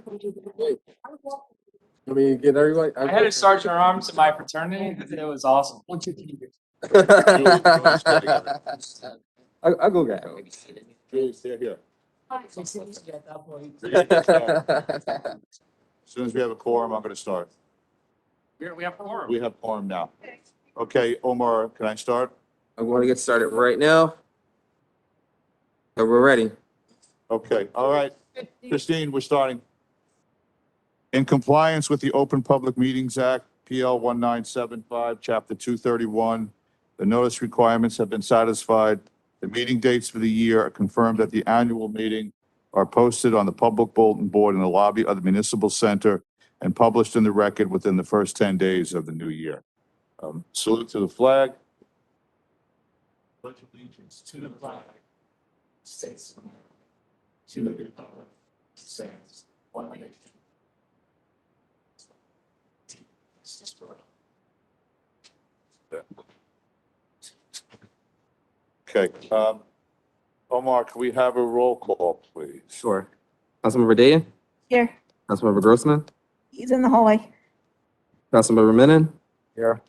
I mean, get everybody. I had a sergeant at arms in my fraternity. It was awesome. I'll go get Julie, stay here. him. As soon as we have a quorum, I'm going to start. We have quorum. We have quorum now. Okay, Omar, can I start? I'm going to get started right now. So we're ready. Okay, all right. Christine, we're starting. In compliance with the Open Public Meetings Act, PL 1975, Chapter 231, the notice requirements have been satisfied. The meeting dates for the year are confirmed at the annual meeting, are posted on the public bulletin board in the lobby of the municipal center, and published in the record within the first 10 days of the new year. Salute to the flag. Pledge allegiance to the flag. States of America, to the republic, stands one nation. Okay, Omar, can we have a roll call, please? Sure. Councilmember Dayton, Here, Councilmember Grossman, he's in the hallway. Councilmember Menon. Here.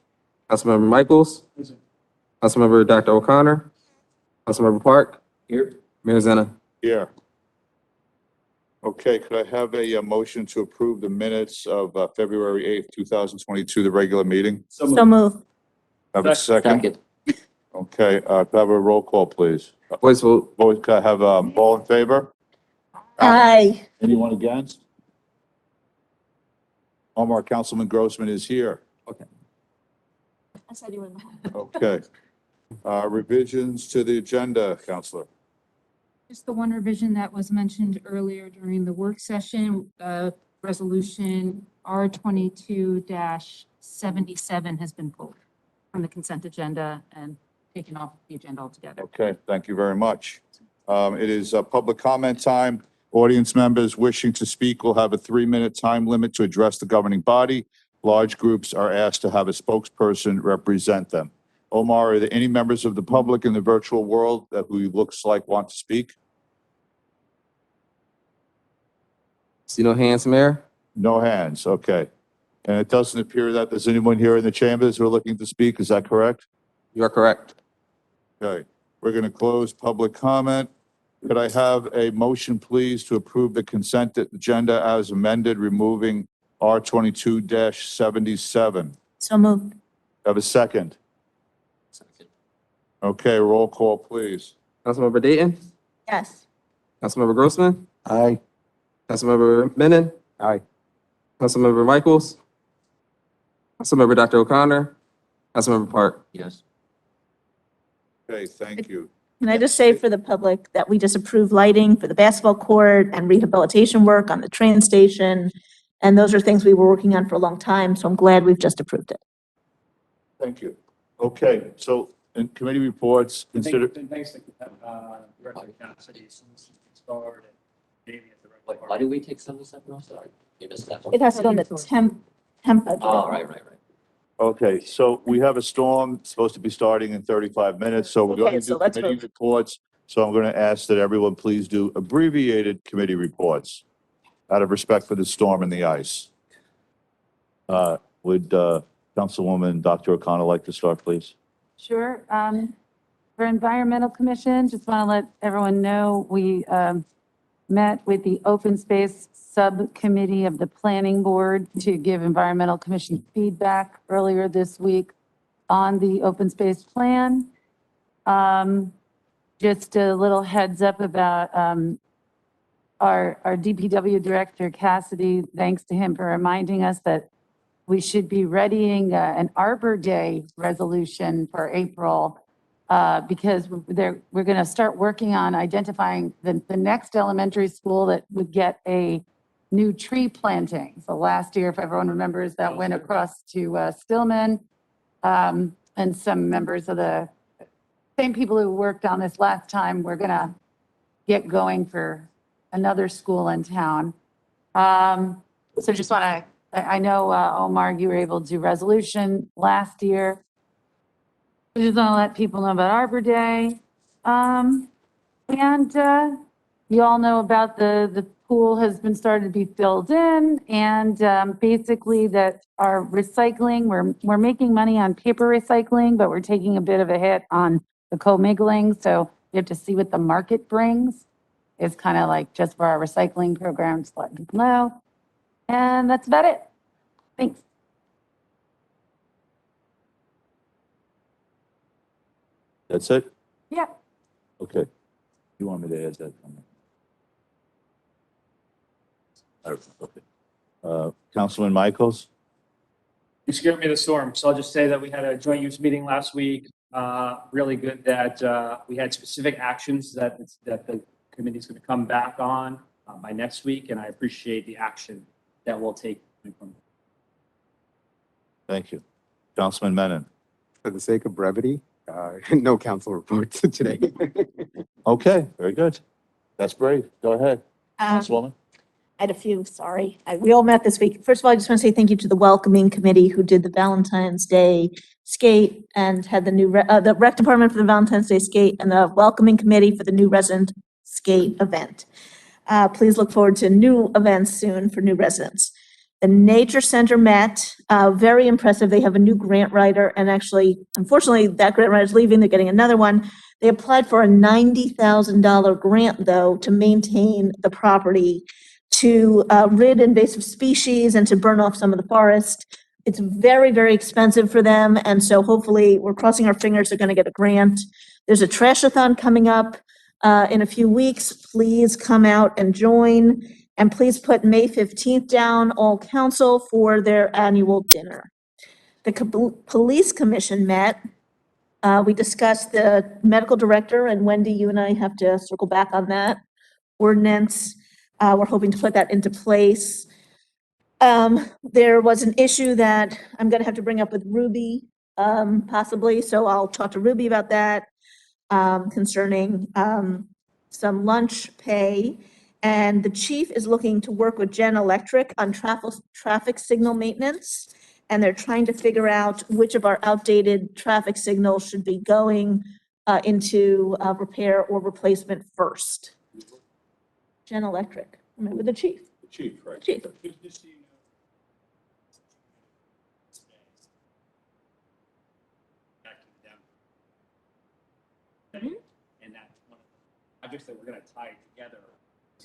Councilmember Michaels. Councilmember Dr. O'Connor. Councilmember Park. Here. Mayor Zena. Here. Okay, could I have a motion to approve the minutes of February 8th, 2022, the regular meeting? So move. Have a second? Okay, could I have a roll call, please? Voice vote. Could I have, all in favor? Aye. Anyone against? Omar, Councilman Grossman is here. I said you were in the hallway. Okay. Revisions to the agenda, Counselor. Just the one revision that was mentioned earlier during the work session, resolution R 22-77 has been pulled from the consent agenda, and taken off the agenda altogether. Okay, thank you very much. It is public comment time. Audience members wishing to speak will have a 3-minute time limit to address the governing body. Large groups are asked to have a spokesperson represent them. Omar, are there any members of the public in the virtual world that who looks like want to speak? See no hands, Mayor? No hands, okay. And it doesn't appear that there's anyone here in the chambers who are looking to speak, is that correct? You are correct. Okay, we're going to close public comment. Could I have a motion, please, to approve the consent agenda as amended, removing R22-77? So moved. Have a second? Okay, roll call, please. Councilmember Dayton? Yes. Councilmember Grossman? Aye. Councilmember Menon? Aye. Councilmember Michaels? Councilmember Dr. O'Connor? Councilmember Park? Yes. Okay, thank you. Can I just say for the public that we just approved lighting for the basketball court and rehabilitation work on the train station? And those are things we were working on for a long time, so I'm glad we've just approved it. Thank you. Okay, so in committee reports, consider, And thanks to Director Cassidy, Solicitor Stard, and Davey at the rec Why department. do we take 77? I'm sorry. You missed that one. It has to go in the temp budget. Oh, right, right, right. okay, so we have a storm supposed to be starting in 35 minutes, so we're going Okay, to so do let's committee move. reports. So I'm going to ask that everyone please do abbreviated committee reports out of respect for the storm and the ice. Would Councilwoman Dr. O'Connor like to start, please? Sure. For Environmental Commission, just want to let everyone know, we met with the Open Space Subcommittee of the Planning Board to give Environmental Commission feedback earlier this week on the open space plan. Just a little heads up about our DPW Director Cassidy, thanks to him for reminding us that we should be readying an Arbor Day resolution for April because we're going to start working on identifying the next elementary school that would get a new tree planting. So last year, if everyone remembers, that went across to Stillman. And some members of the same people who worked on this last time, we're going to get going for another school in town. So just want to, I know, Omar, you were able to do resolution last year. We just want to let people know about Arbor Day. And you all know about the pool has been started to be filled in, and basically that our recycling, we're making money on paper recycling, but we're taking a bit of a hit on the co-mingling. So we have to see what the market brings. It's kind of like just for our recycling program, just let people know. And that's about it. Thanks. That's it? Yeah. Okay. You want me to add that? Okay. Councilman Michaels? You scared me of the storm, so I'll just say that we had a joint use meeting last week. Really good that we had specific actions that the committee's going to come back on by next week, and I appreciate the action that we'll take. Thank you. Councilman Menon? For the sake of brevity, no council reports today. Okay, very good. That's brave. Go ahead, Councilwoman. I had a few, sorry. We all met this week. First of all, I just want to say thank you to the welcoming committee who did the Valentine's Day skate and had the new, the rec department for the Valentine's Day skate and the welcoming committee for the new resident skate event. Please look forward to new events soon for new residents. The Nature Center met, very impressive. They have a new grant writer, and actually, unfortunately, that grant writer is leaving. They're getting another one. They applied for a $90,000 grant, though, to maintain the property, to rid invasive species and to burn off some of the forest. It's very, very expensive for them, and so hopefully, we're crossing our fingers they're going to get a grant. There's a trash-a-thon coming up in a few weeks. Please come out and join. And please put May 15th down, all council, for their annual dinner. The police commission met. We discussed the medical director, and Wendy, you and I have to circle back on that ordinance. We're hoping to put that into place. There was an issue that I'm going to have to bring up with Ruby possibly, so I'll talk to Ruby about that, concerning, some lunch pay. And the chief is looking to work with Gen Electric on traffic signal maintenance. And they're trying to figure out which of our outdated traffic signals should be going, into, repair or replacement first. Gen Electric, I met with the chief. The chief, right? Chief. Just so you know. Back to them. Mhm. And that's one of the projects that we're gonna tie together.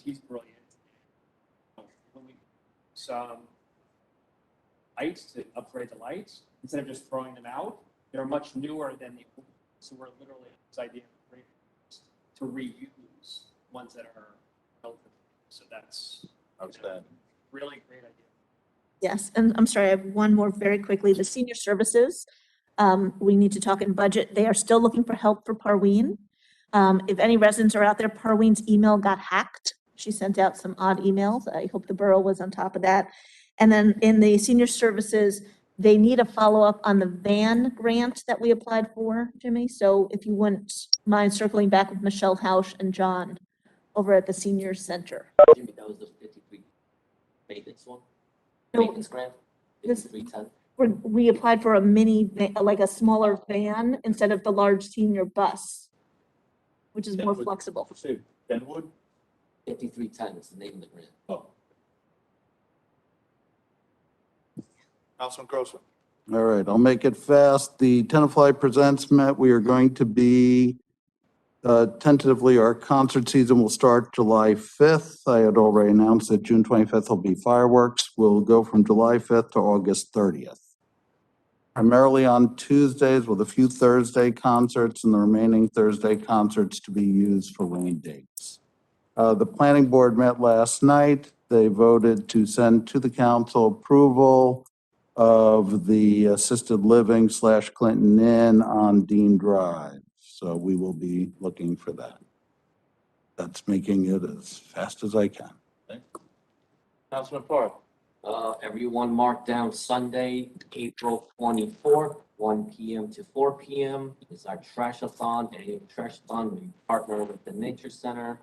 He's brilliant. When we some lights to upgrade the lights, instead of just throwing them out, they're much newer than the old. So we're literally this idea of to reuse ones that are relatively. So that's Outstanding. really great idea. Yes, and I'm sorry, I have one more very quickly. The senior services, we need to talk in budget. They are still looking for help for Parween. If any residents are out there, Parween's email got hacked. She sent out some odd emails. I hope the borough was on top of that. And then in the senior services, they need a follow-up on the van grant that we applied for, Jimmy. So if you wouldn't mind circling back with Michelle Hausch and John over at the senior center. Jimmy, that was the 53 maintenance one? No. Maintenance grant? This- 5310? We applied for a like a smaller van instead of the large senior bus, which is more Denwood. flexible. Say Denwood? 5310 is the name of the grant. Oh. Councilman Grossman. All right, I'll make it fast. The Tenafly Presents met. We are going to be tentatively, our concert season will start July 5th. I had already announced that June 25th will be fireworks. We'll go from July 5th to August 30th. Primarily on Tuesdays with a few Thursday concerts and the remaining Thursday concerts to be used for rain dates. The planning board met last night. They voted to send to the council approval of the assisted living / Clinton Inn on Dean Drive. So we will be looking for that. That's making it as fast as I can. Councilman Park. Everyone mark down Sunday, April 24th, 1 p.m. to 4 p.m. is our trash-a-thon, annual trash-a-thon. We partner with the Nature Center.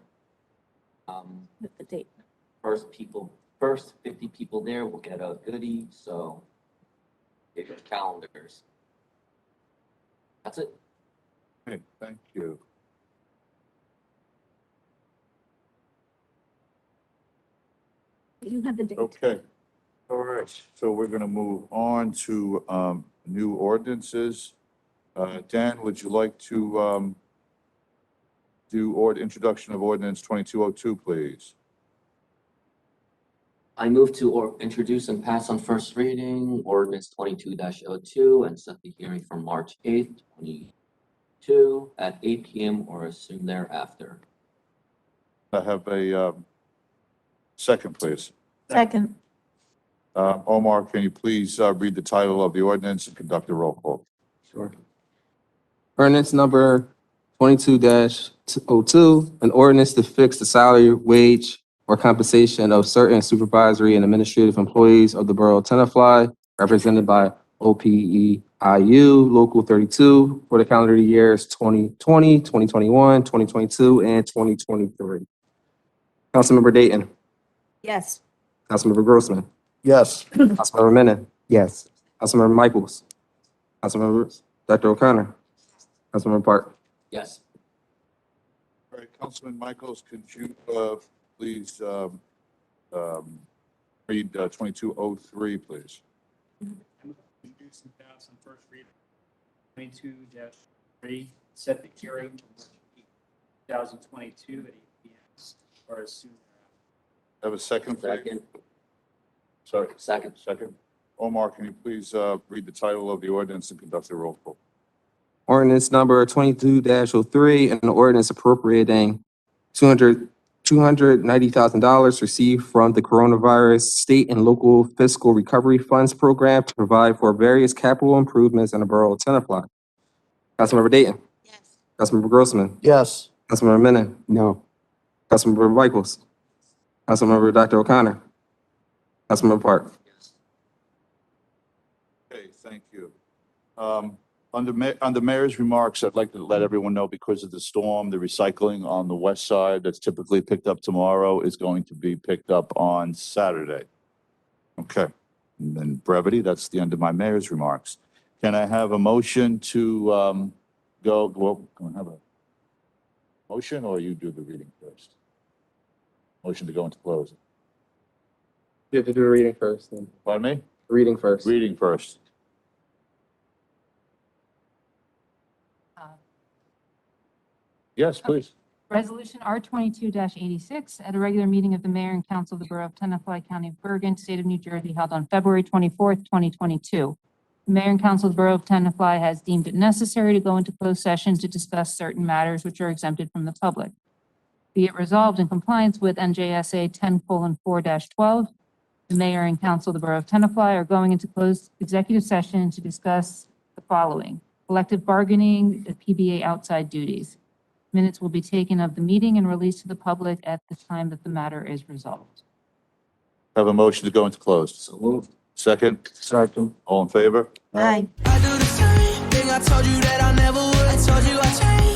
With the date. First 50 people there will get a goodie, so get your calendars. That's it. Okay, thank you. You have the date. Okay. All right, so we're gonna move on to new ordinances. Dan, would you like to do introduction of ordinance 2202, please? I move to introduce and pass on first reading ordinance 22-02 and set the hearing for March 8th, 2022 at 8 p.m. or as soon thereafter. I have a second, please. Second. Omar, can you please read the title of the ordinance and conduct a roll call? Sure. Ordinance number 22-02, an ordinance to fix the salary, wage, or compensation of certain supervisory and administrative employees of the Borough of Tenafly, represented by OPEIU Local 32 for the calendar years 2020, 2021, 2022, and 2023. Councilmember Dayton, Yes. Councilmember Grossman, Yes. Councilmember Menon, Yes. Councilmember Michaels, Councilmember Dr. O'Connor, Councilmember Park. Yes. All right, Councilman Michaels, could you please read 2203, please? Introduce and pass on first reading. 22-3, set the hearing for March 2022 at 8 p.m. or as soon thereafter. Have a second, please? Second. Sorry. Second. Omar, can you please read the title of the ordinance and conduct a roll call? Ordinance number 22-03, an ordinance appropriating $290,000 received from the coronavirus state and local fiscal recovery funds program to provide for various capital improvements in the borough of Tenafly. Councilmember Dayton. Yes. Councilmember Grossman. Yes. Councilmember Menon. No. Councilmember Michaels. Councilmember Dr. O'Connor. Councilmember Park. Okay, thank you. On the mayor's remarks, I'd like to let everyone know because of the storm, the recycling on the west side that's typically picked up tomorrow is going to be picked up on Saturday. Okay. And then brevity, that's the end of my mayor's remarks. Can I have a motion to can I have a motion or you do the reading first? Motion to go into close. You have to do a reading first, then. Pardon me? Reading first. Reading first. Yes, please. Resolution R 22-86, at a regular meeting of the mayor and council of the Borough of Tenafly, County of Bergen, State of New Jersey, held on February 24th, 2022. The mayor and council of the Borough of Tenafly has deemed it necessary to go into closed session to discuss certain matters which are exempted from the public. Be it resolved in compliance with NJSA 10:4-12, the mayor and council of the Borough of Tenafly are going into closed executive session to discuss the following: collective bargaining, the PBA outside duties. Minutes will be taken of the meeting and released to the public at the time that the matter is resolved. Have a motion to go into closed. So moved. Second? Second. All in favor? Aye. I do the same thing I told you that I never would. I told you I changed.